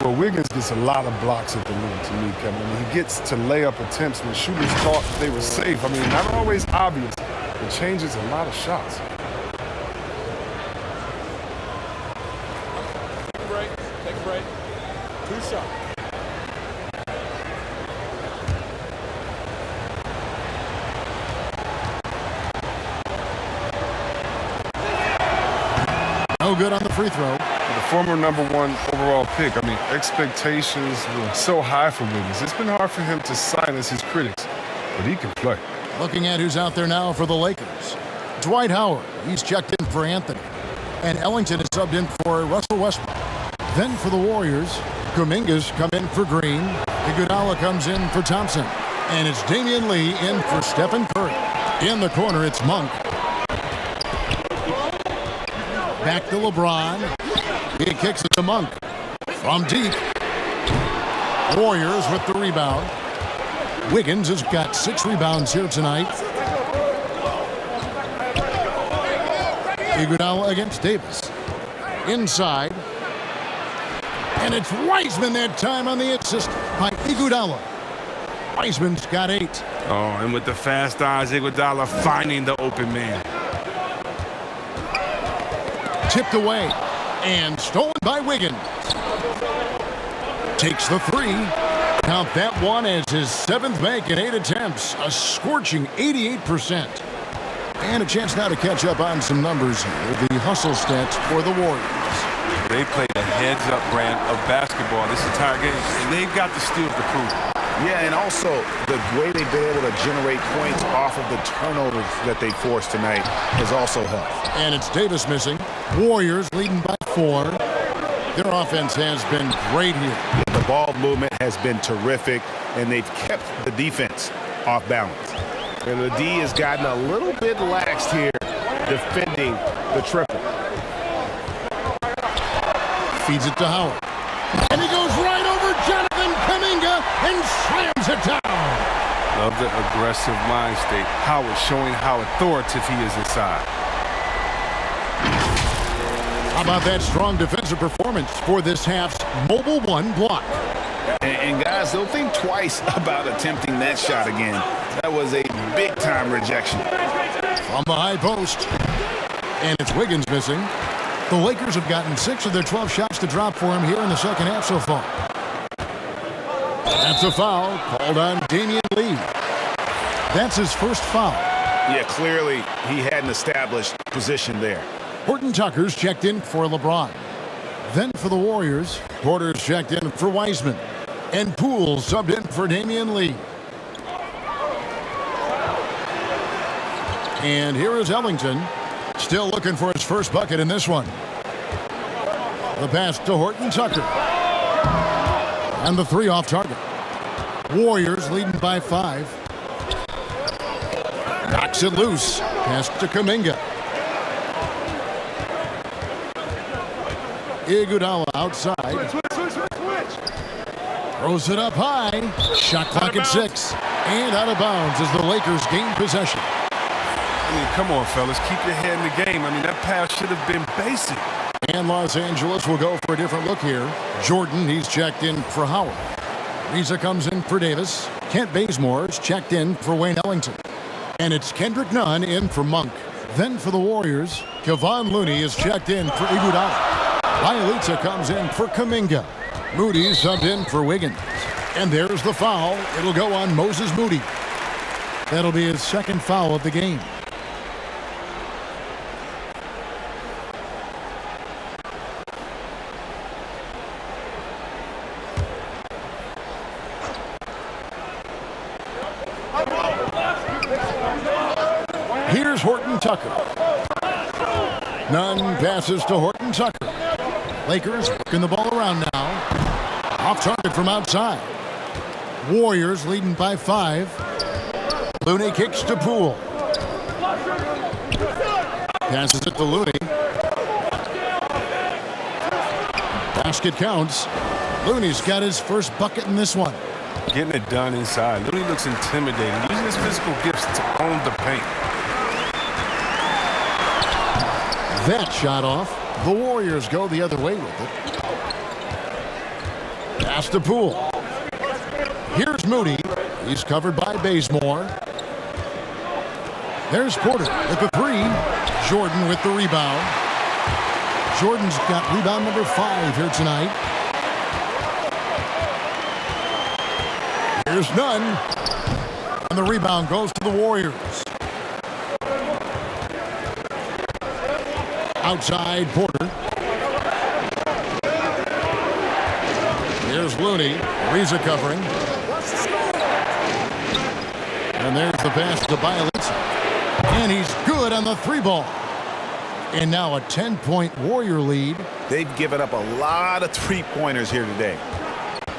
Well, Wiggins gets a lot of blocks at the rim to me, Kevin. I mean, he gets to layup attempts when shooters thought they were safe. I mean, not always obvious. It changes a lot of shots. Take a break. 2 shots. No good on the free throw. The former #1 overall pick, I mean, expectations were so high for Wiggins. It's been hard for him to silence his critics, but he can play. Looking at who's out there now for the Lakers. Dwight Howard, he's checked in for Anthony. And Ellington is subbed in for Russell Westbrook. Then for the Warriors, Kuminga's come in for Green. Iguodala comes in for Thompson. And it's Damian Lee in for Stephen Curry. In the corner, it's Monk. Back to LeBron. He kicks it to Monk. From deep. Warriors with the rebound. Wiggins has got 6 rebounds here tonight. Iguodala against Davis. Inside. And it's Wiseman that time on the assist by Iguodala. Wiseman's got 8. Oh, and with the fast eyes, Iguodala finding the open man. Tipped away and stolen by Wiggins. Takes the 3. Count that one as his 7th make in 8 attempts. A scorching 88%. And a chance now to catch up on some numbers here. The hustle stats for the Warriors. They played a heads-up brand of basketball this entire game, and they've got the steals to prove it. Yeah, and also the way they've been able to generate points off of the turnovers that they forced tonight has also helped. And it's Davis missing. Warriors leading by 4. Their offense has been great here. The ball movement has been terrific, and they've kept the defense off balance. And the D has gotten a little bit laxed here defending the triple. Feeds it to Howard. And he goes right over Jonathan Kuminga and slams it down. Love the aggressive mind state. Howard showing how authoritative he is inside. How about that strong defensive performance for this half's Mobile 1 block? And guys, don't think twice about attempting that shot again. That was a big-time rejection. From the high post. And it's Wiggins missing. The Lakers have gotten 6 of their 12 shots to drop for him here in the second half so far. That's a foul called on Damian Lee. That's his first foul. Yeah, clearly he had an established position there. Horton Tucker's checked in for LeBron. Then for the Warriors, Porter's checked in for Wiseman. And Poole subbed in for Damian Lee. And here is Ellington, still looking for his first bucket in this one. The pass to Horton Tucker. And the 3 off target. Warriors leading by 5. Knocks it loose. Pass to Kuminga. Iguodala outside. Throws it up high. Shot clock at 6. And out of bounds as the Lakers gain possession. I mean, come on, fellas. Keep your head in the game. I mean, that pass should have been basic. And Los Angeles will go for a different look here. Jordan, he's checked in for Howard. Reza comes in for Davis. Kent Bazemore's checked in for Wayne Ellington. And it's Kendrick Nunn in for Monk. Then for the Warriors, Kevon Looney is checked in for Iguodala. Bielitsa comes in for Kuminga. Moody's subbed in for Wiggins. And there's the foul. It'll go on Moses Moody. That'll be his second foul of the game. Here's Horton Tucker. Nunn passes to Horton Tucker. Lakers working the ball around now. Off target from outside. Warriors leading by 5. Looney kicks to Poole. Passes it to Looney. Basket counts. Looney's got his first bucket in this one. Getting it done inside. Looney looks intimidating. Using his physical gifts to own the paint. That shot off. The Warriors go the other way with it. Pass to Poole. Here's Moody. He's covered by Bazemore. There's Porter with the 3. Jordan with the rebound. Jordan's got rebound number 5 here tonight. Here's Nunn. And the rebound goes to the Warriors. Outside Porter. Here's Looney. Reza covering. And there's the pass to Bielitsa. And he's good on the 3 ball. And now a 10-point Warrior lead. They've given up a lot of 3-pointers here today.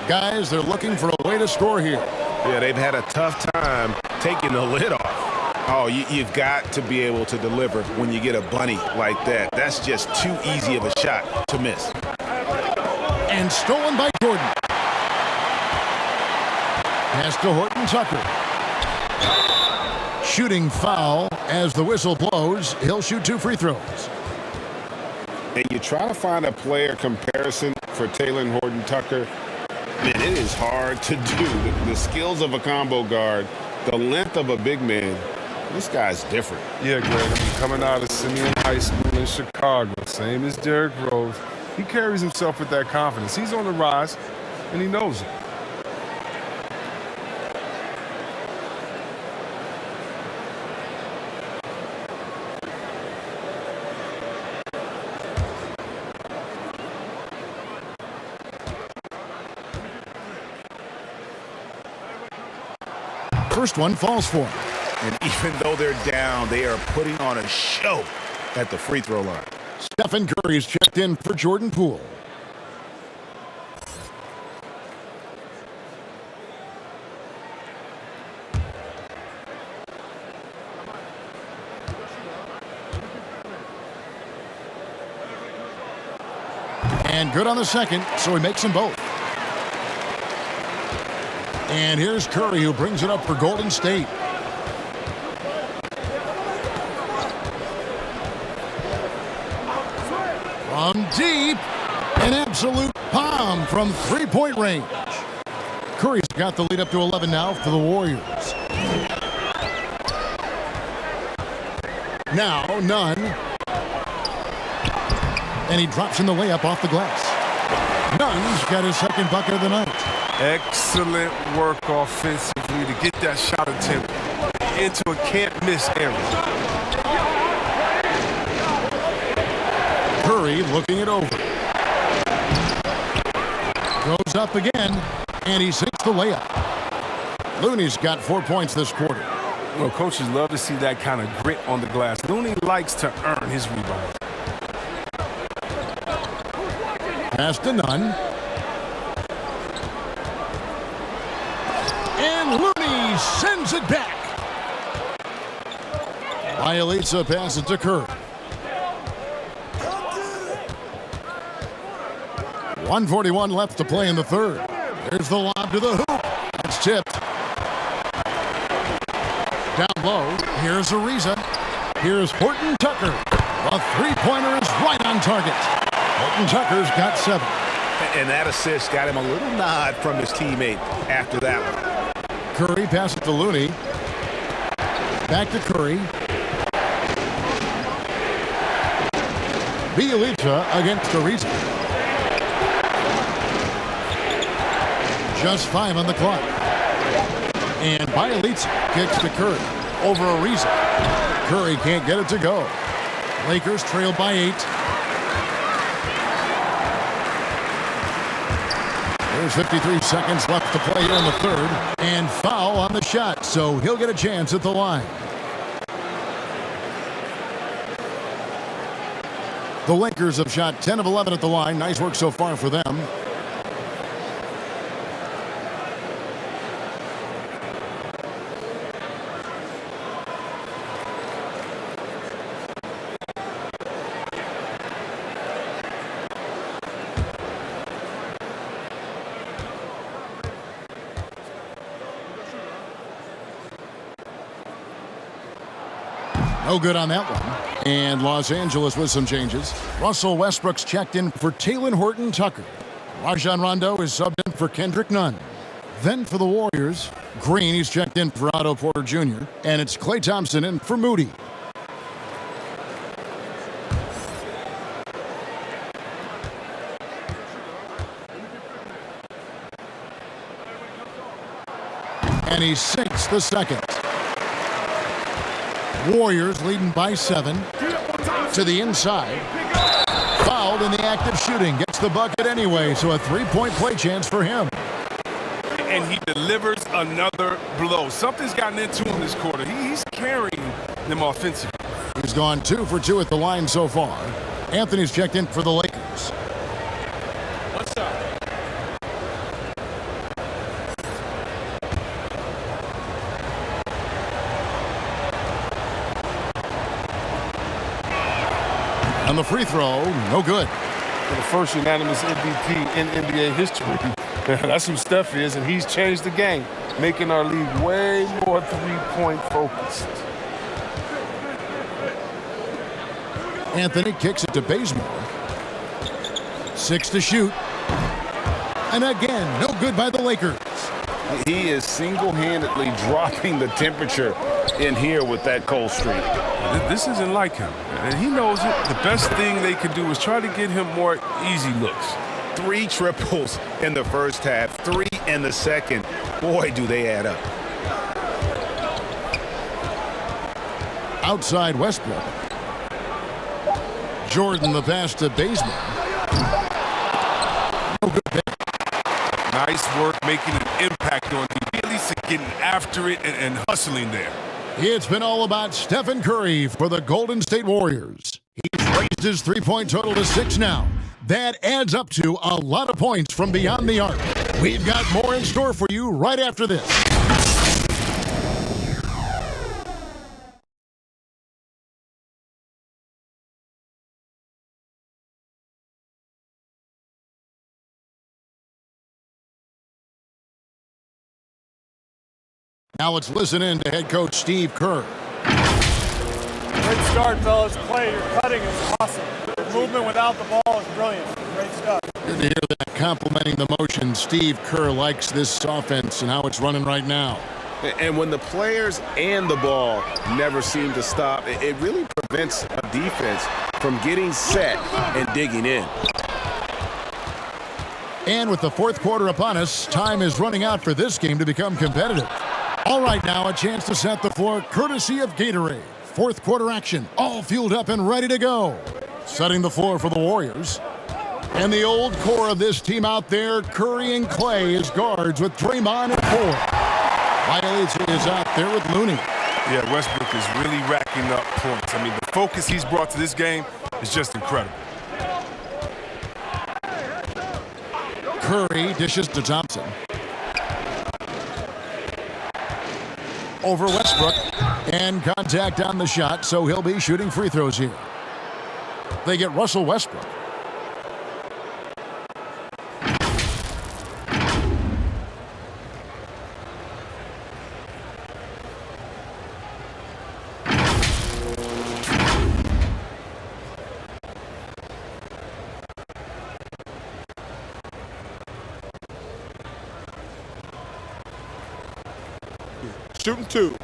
Guys, they're looking for a way to score here. Yeah, they've had a tough time taking the lid off. Oh, you've got to be able to deliver when you get a bunny like that. That's just too easy of a shot to miss. And stolen by Jordan. Pass to Horton Tucker. Shooting foul as the whistle blows. He'll shoot 2 free throws. And you try to find a player comparison for Taylor Horton Tucker. Man, it is hard to do. The skills of a combo guard, the length of a big man. This guy's different. Yeah, Greg. I mean, coming out of Simeon High School in Chicago, same as Derrick Rose, he carries himself with that confidence. He's on the rise, and he knows it. First one falls for him. And even though they're down, they are putting on a show at the free throw line. Stephen Curry's checked in for Jordan Poole. And good on the second, so he makes them both. And here's Curry, who brings it up for Golden State. From deep, an absolute bomb from 3-point range. Curry's got the lead up to 11 now for the Warriors. Now, Nunn. And he drops in the layup off the glass. Nunn's got his second bucket of the night. Excellent work offensively to get that shot attempt into a can't-miss area. Curry looking it over. Goes up again, and he sinks the layup. Looney's got 4 points this quarter. Well, coaches love to see that kind of grit on the glass. Looney likes to earn his rebound. Pass to Nunn. And Looney sends it back. Bielitsa passes to Curry. 1:41 left to play in the third. There's the lob to the hoop. It's tipped. Down low, here's Ariza. Here's Horton Tucker. A three-pointer is right on target. Horton Tucker's got 7. And that assist got him a little nod from his teammate after that one. Curry passes to Looney. Back to Curry. Bielitsa against Ariza. Just 5 on the clock. And Bielitsa kicks to Curry. Over Ariza. Curry can't get it to go. Lakers trail by 8. There's 53 seconds left to play here in the third. And foul on the shot, so he'll get a chance at the line. The Lakers have shot 10 of 11 at the line. Nice work so far for them. No good on that one. And Los Angeles with some changes. Russell Westbrook's checked in for Talen Horton Tucker. Rajon Rondo is subbed in for Kendrick Nunn. Then for the Warriors, Green, he's checked in for Otto Porter Jr. And it's Klay Thompson in for Moody. And he sinks the second. Warriors leading by 7. To the inside. Fouled in the act of shooting. Gets the bucket anyway, so a 3-point play chance for him. And he delivers another blow. Something's gotten into him this quarter. He's carrying them offensively. He's gone 2 for 2 at the line so far. Anthony's checked in for the Lakers. What's up? On the free throw, no good. For the first unanimous MVP in NBA history. That's who Steph is, and he's changed the game, making our league way more three-point focused. Anthony kicks it to Bazemore. 6 to shoot. And again, no good by the Lakers. He is single-handedly dropping the temperature in here with that cold streak. This isn't like him, and he knows it. The best thing they can do is try to get him more easy looks. 3 triples in the first half, 3 in the second. Boy, do they add up. Outside Westbrook. Jordan the pass to Bazemore. No good there. Nice work making an impact on him. At least getting after it and hustling there. It's been all about Stephen Curry for the Golden State Warriors. He's raised his three-point total to 6 now. That adds up to a lot of points from beyond the arc. We've got more in store for you right after this. Now let's listen in to head coach Steve Kerr. Great start, fellas. Play, your cutting is awesome. Your movement without the ball is brilliant. Great stuff. Good to hear that. Complimenting the motion. Steve Kerr likes this offense and how it's running right now. And when the players and the ball never seem to stop, it really prevents a defense from getting set and digging in. And with the fourth quarter upon us, time is running out for this game to become competitive. All right, now a chance to set the floor courtesy of Gatorade. Fourth quarter action, all fueled up and ready to go. Setting the floor for the Warriors. And the old core of this team out there, Curry and Klay as guards with Draymond at 4. Bielitsa is out there with Looney. Yeah, Westbrook is really racking up points. I mean, the focus he's brought to this game is just incredible. Curry dishes to Thompson. Over Westbrook. And contact on the shot, so he'll be shooting free throws here. They get Russell Westbrook. shooting 2.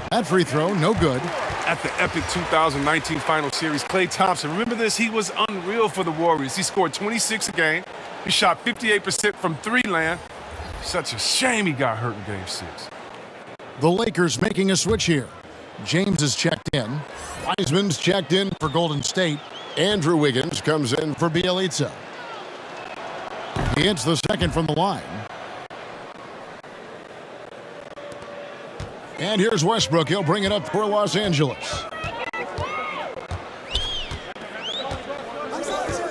That free throw, no good. At the epic 2019 Final Series, Klay Thompson, remember this? He was unreal for the Warriors. He scored 26 a game. He shot 58% from 3-land. Such a shame he got hurt in Game 6. The Lakers making a switch here. James is checked in. Wiseman's checked in for Golden State. Andrew Wiggins comes in for Bielitsa. He hits the second from the line. And here's Westbrook. He'll bring it up for Los Angeles.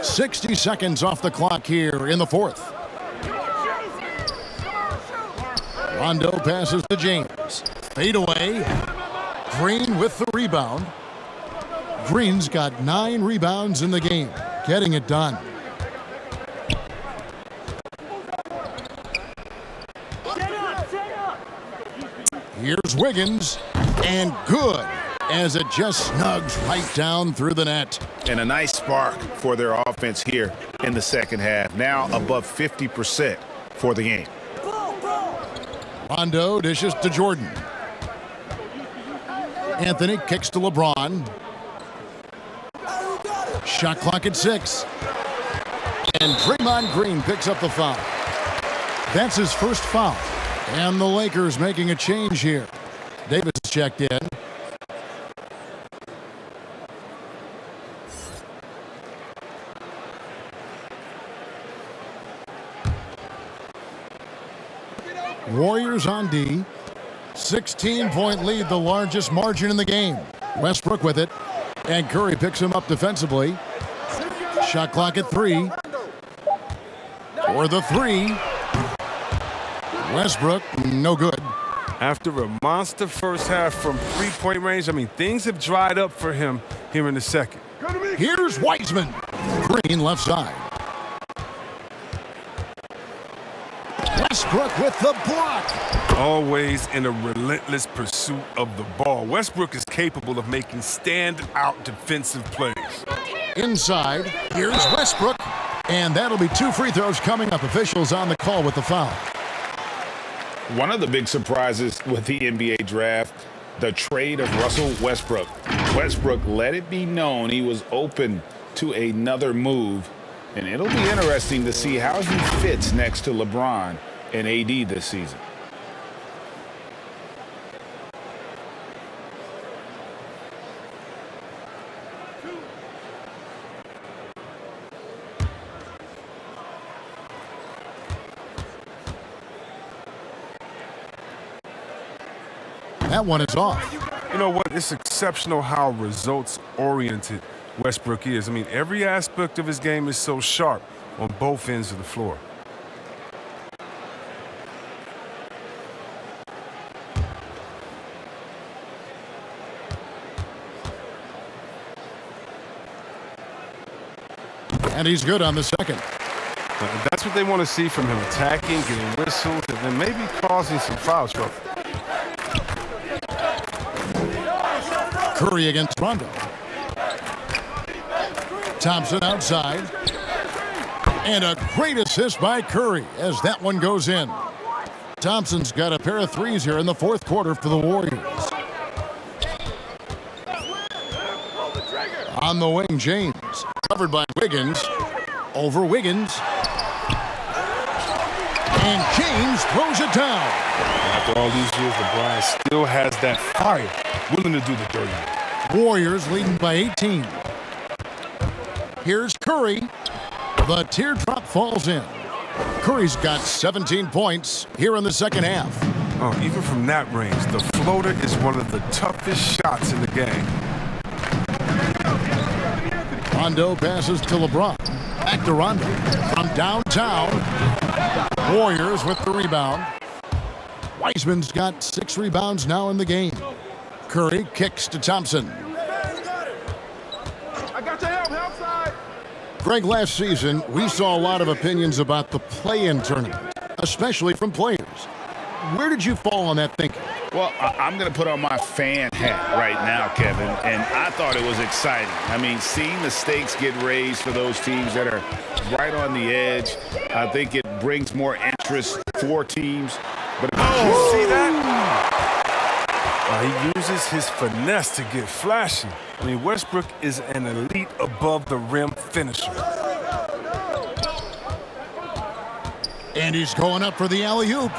60 seconds off the clock here in the fourth. Rondo passes to James. Fade away. Green with the rebound. Green's got 9 rebounds in the game. Getting it done. Here's Wiggins, and good, as it just snugs right down through the net. And a nice spark for their offense here in the second half. Now above 50% for the game. Rondo dishes to Jordan. Anthony kicks to LeBron. Shot clock at 6. And Draymond Green picks up the foul. That's his first foul. And the Lakers making a change here. Davis checked in. Warriors on D. 16-point lead, the largest margin in the game. Westbrook with it. And Curry picks him up defensively. Shot clock at 3. For the 3. Westbrook, no good. After a monster first half from 3-point range, I mean, things have dried up for him here in the second. Here's Wiseman. Green left side. Westbrook with the block. Always in a relentless pursuit of the ball. Westbrook is capable of making stand-out defensive plays. Inside, here's Westbrook. And that'll be 2 free throws coming up. Officials on the call with the foul. One of the big surprises with the NBA draft, the trade of Russell Westbrook. Westbrook let it be known he was open to another move, and it'll be interesting to see how he fits next to LeBron and AD this season. That one is off. You know what? It's exceptional how results-oriented Westbrook is. I mean, every aspect of his game is so sharp on both ends of the floor. And he's good on the second. That's what they want to see from him, attacking, getting whistles, and then maybe causing some foul trouble. Curry against Rondo. Thompson outside. And a great assist by Curry as that one goes in. Thompson's got a pair of threes here in the fourth quarter for the Warriors. On the wing, James. Covered by Wiggins. Over Wiggins. And James throws it down. After all these years, LeBron still has that fire, willing to do the dirty work. Warriors leading by 18. Here's Curry. The teardrop falls in. Curry's got 17 points here in the second half. Oh, even from that range, the floater is one of the toughest shots in the game. Rondo passes to LeBron. Back to Rondo. From downtown. Warriors with the rebound. Wiseman's got 6 rebounds now in the game. Curry kicks to Thompson. Greg, last season, we saw a lot of opinions about the play-in tournament, especially from players. Where did you fall on that thinking? Well, I'm going to put on my fan hat right now, Kevin, and I thought it was exciting. I mean, seeing the stakes get raised for those teams that are right on the edge, I think it brings more interest for teams. But see that? He uses his finesse to get flashy. I mean, Westbrook is an elite above-the-rim finisher. And he's going up for the alley-oop.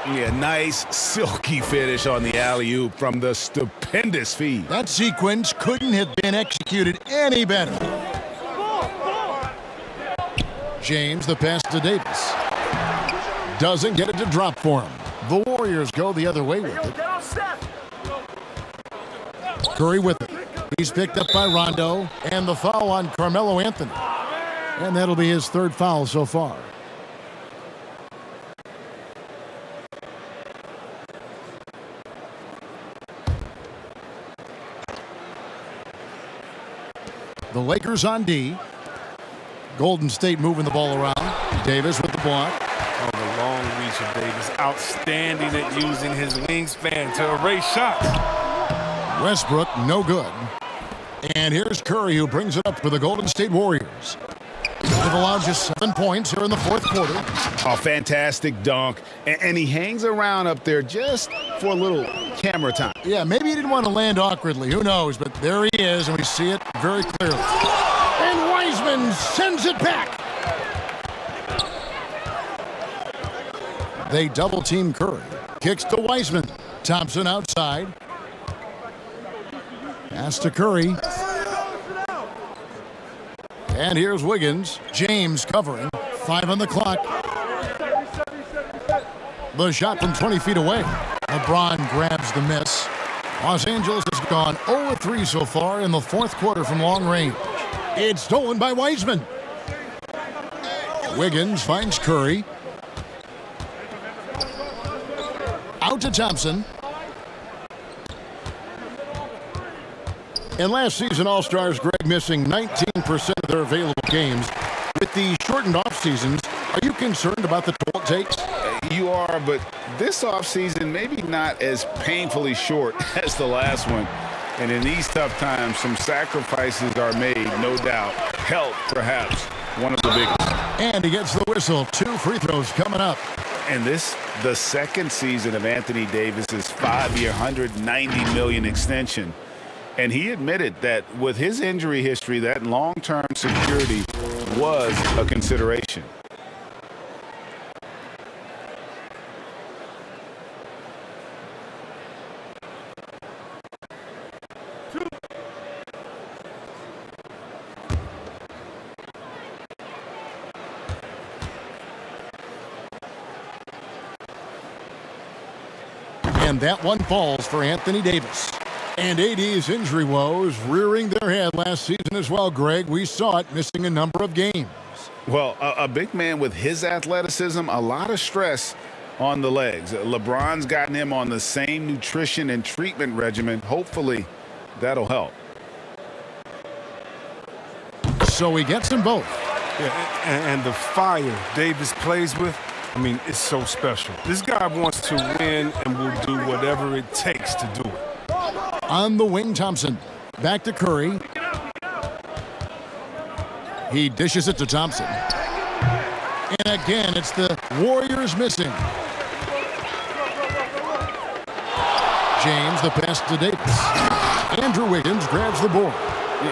Yeah, nice, silky finish on the alley-oop from the stupendous feed. That sequence couldn't have been executed any better. James, the pass to Davis. Doesn't get it to drop for him. The Warriors go the other way with it. Curry with it. He's picked up by Rondo, and the foul on Carmelo Anthony. And that'll be his third foul so far. The Lakers on D. Golden State moving the ball around. Davis with the block. Oh, the long reach of Davis. Outstanding at using his wingspan to erase shots. Westbrook, no good. And here's Curry, who brings it up for the Golden State Warriors. They've allowed just 7 points here in the fourth quarter. A fantastic dunk. And he hangs around up there just for a little camera time. Yeah, maybe he didn't want to land awkwardly. Who knows? But there he is, and we see it very clearly. And Wiseman sends it back. They double-team Curry. Kicks to Wiseman. Thompson outside. Pass to Curry. And here's Wiggins. James covering. 5 on the clock. The shot from 20 feet away. LeBron grabs the miss. Los Angeles has gone 0-3 so far in the fourth quarter from long range. It's stolen by Wiseman. Wiggins finds Curry. Out to Thompson. And last season, All-Stars Greg missing 19% of their available games. With the shortened off-seasons, are you concerned about the toll it takes? You are, but this offseason maybe not as painfully short as the last one. And in these tough times, some sacrifices are made, no doubt. Health, perhaps, one of the biggest. And he gets the whistle. 2 free throws coming up. And this, the second season of Anthony Davis's 5-year, $190 million extension. And he admitted that with his injury history, that long-term security was a consideration. And that one falls for Anthony Davis. And AD's injury woes rearing their head last season as well, Greg. We saw it missing a number of games. Well, a big man with his athleticism, a lot of stress on the legs. LeBron's gotten him on the same nutrition and treatment regimen. Hopefully, that'll help. So he gets them both. Yeah, and the fire Davis plays with, I mean, it's so special. This guy wants to win and will do whatever it takes to do it. On the wing, Thompson. Back to Curry. He dishes it to Thompson. And again, it's the Warriors missing. James, the pass to Davis. Andrew Wiggins grabs the board.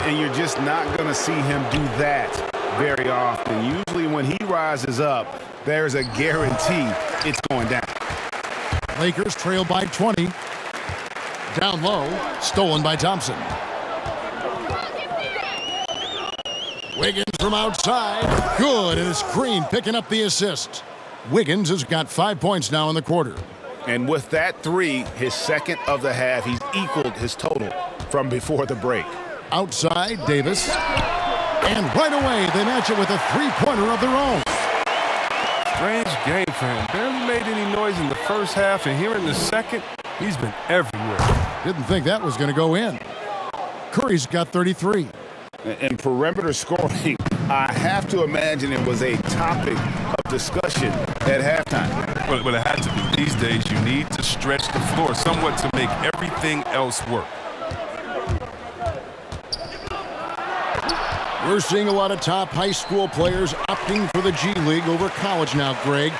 And you're just not going to see him do that very often. Usually when he rises up, there's a guarantee it's going down. Lakers trail by 20. Down low, stolen by Thompson. Wiggins from outside. Good, and it's Green picking up the assist. Wiggins has got 5 points now in the quarter. And with that 3, his second of the half, he's equaled his total from before the break. Outside, Davis. And right away, they match it with a three-pointer of their own. Strange game for him. Barely made any noise in the first half, and here in the second, he's been everywhere. Didn't think that was going to go in. Curry's got 33. And perimeter scoring, I have to imagine it was a topic of discussion at halftime. what it had to be. These days, you need to stretch the floor somewhat to make everything else work. We're seeing a lot of top high school players opting for the G League over college now, Greg.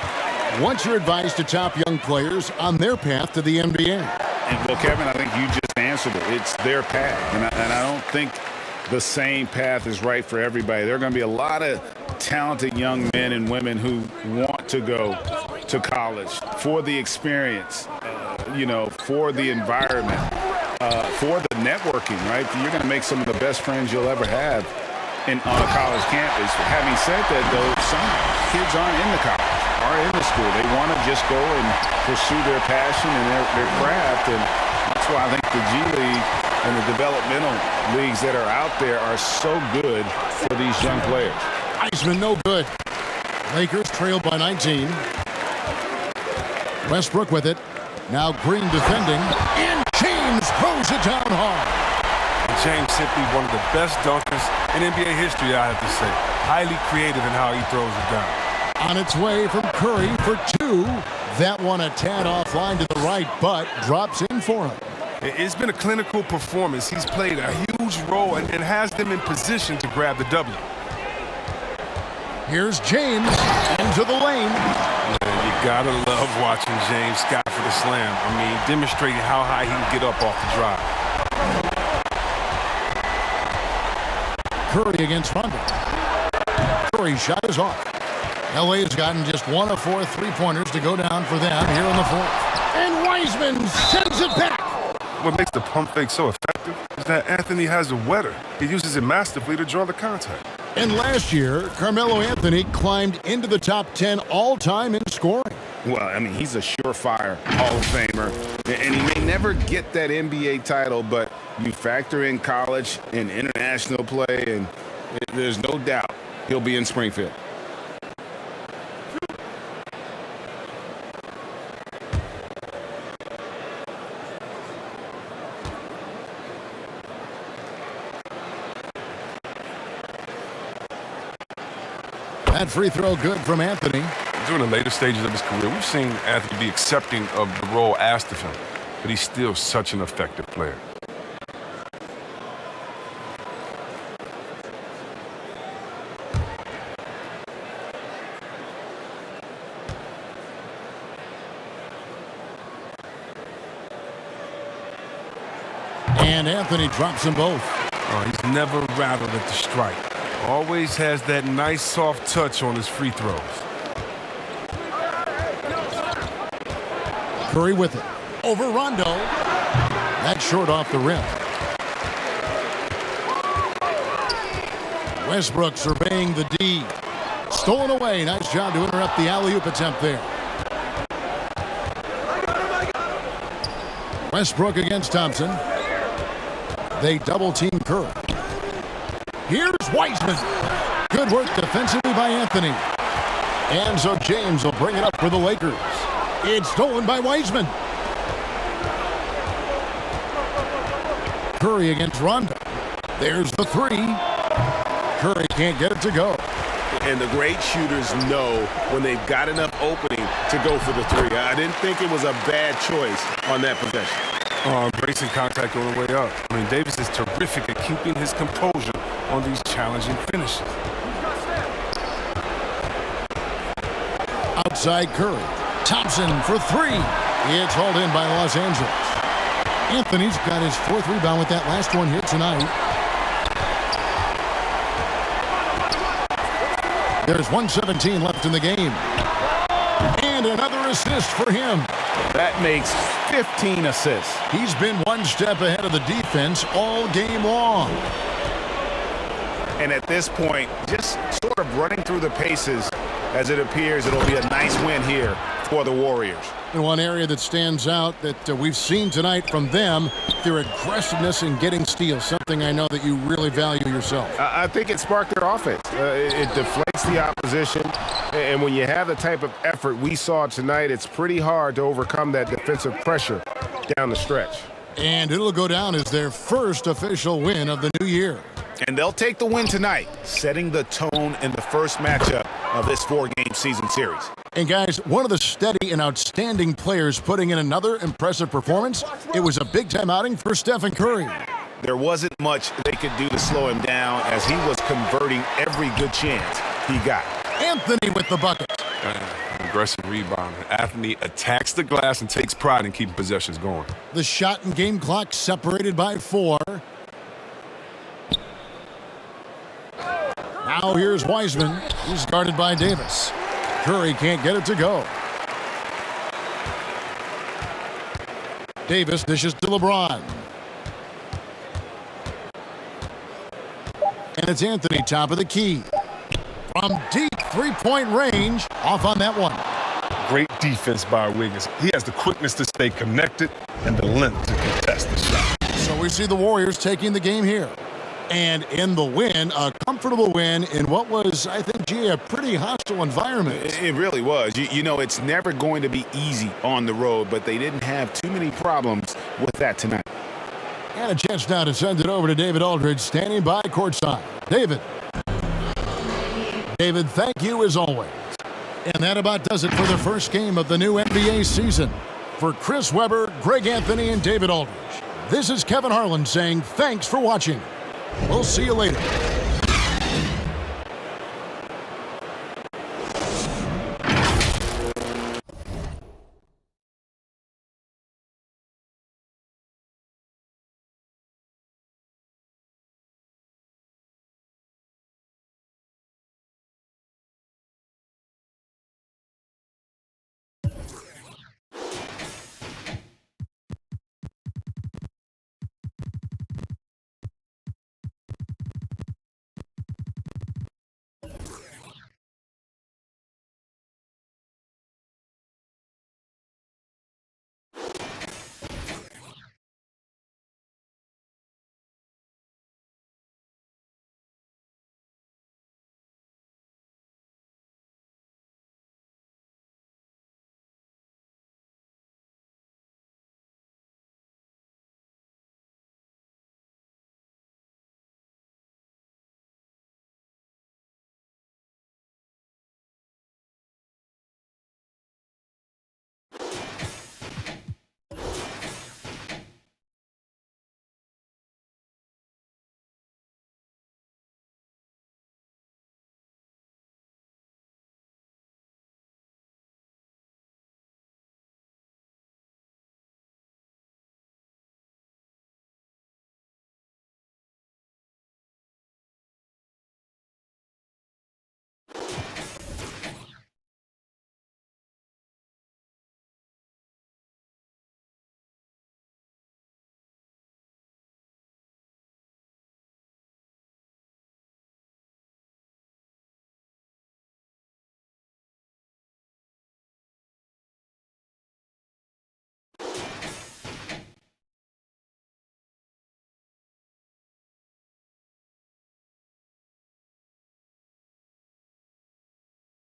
What's your advice to top young players on their path to the NBA? And, well, Kevin, I think you just answered it. It's their path. And I don't think the same path is right for everybody. There are going to be a lot of talented young men and women who want to go to college for the experience, for the environment, for the networking, right? You're going to make some of the best friends you'll ever have on a college campus. Having said that, though, some kids aren't in the college, are in the school. They want to just go and pursue their passion and their craft, and that's why I think the G League and the developmental leagues that are out there are so good for these young players. Wiseman no good. Lakers trailed by 19. Westbrook with it. Now Green defending. And James throws it down hard. James simply one of the best dunkers in NBA history, I have to say. Highly creative in how he throws it down. On its way from Curry for two. That one a tad offline to the right, but drops in for him. It's been a clinical performance. He's played a huge role and has them in position to grab the W. Here's James into the lane. Man, you gotta love watching James Scott for the slam. I mean, demonstrating how high he can get up off the drive. Curry against Rondo. Curry's shot is off. LA has gotten just 1 of 4 3-pointers to go down for them here in the fourth. And Wiseman sends it back. What makes the pump fake so effective is that Anthony has a wetter. He uses it masterfully to draw the contact. And last year, Carmelo Anthony climbed into the top 10 all-time in scoring. Well, I mean, he's a surefire Hall of Famer, and he may never get that NBA title, but you factor in college and international play, and there's no doubt he'll be in Springfield. That free throw good from Anthony. During the later stages of his career, we've seen Anthony be accepting of the role asked of him, but he's still such an effective player. And Anthony drops them both. Oh, he's never rattled at the strike. Always has that nice soft touch on his free throws. Curry with it. Over Rondo. That's short off the rim. Westbrook surveying the D. Stolen away. Nice job to interrupt the alley-oop attempt there. Westbrook against Thompson. They double-team Curry. Here's Wiseman. Good work defensively by Anthony. And so James will bring it up for the Lakers. It's stolen by Wiseman. Curry against Rondo. There's the three. Curry can't get it to go. And the great shooters know when they've got enough opening to go for the three. I didn't think it was a bad choice on that possession. Embracing contact on the way up. I mean, Davis is terrific at keeping his composure on these challenging finishes. Outside Curry. Thompson for three. It's hauled in by Los Angeles. Anthony's got his 4th rebound with that last one here tonight. There's 1:17 left in the game. And another assist for him. That makes 15 assists. He's been one step ahead of the defense all game long. And at this point, just sort of running through the paces, as it appears it'll be a nice win here for the Warriors. And one area that stands out that we've seen tonight from them, their aggressiveness in getting steals, something I know that you really value yourself. I think it sparked their offense. It deflates the opposition, and when you have the type of effort we saw tonight, it's pretty hard to overcome that defensive pressure down the stretch. And it'll go down as their first official win of the new year. And they'll take the win tonight, setting the tone in the first matchup of this 4-game season series. And guys, one of the steady and outstanding players putting in another impressive performance. It was a big-time outing for Stephen Curry. There wasn't much they could do to slow him down as he was converting every good chance he got. Anthony with the bucket. Aggressive rebound. Anthony attacks the glass and takes pride in keeping possessions going. The shot and game clock separated by 4. Now here's Wiseman. He's guarded by Davis. Curry can't get it to go. Davis dishes to LeBron. And it's Anthony, top of the key. From deep three-point range, off on that one. Great defense by Wiggins. He has the quickness to stay connected and the length to contest the shot. So we see the Warriors taking the game here. And in the win, a comfortable win in what was, I think, a pretty hostile environment. It really was. You know, it's never going to be easy on the road, but they didn't have too many problems with that tonight. And a chance now to send it over to David Aldridge, standing by courtside. David. David, thank you as always. And that about does it for the first game of the new NBA season. For Chris Webber, Greg Anthony, and David Aldridge, this is Kevin Harlan saying thanks for watching. We'll see you later.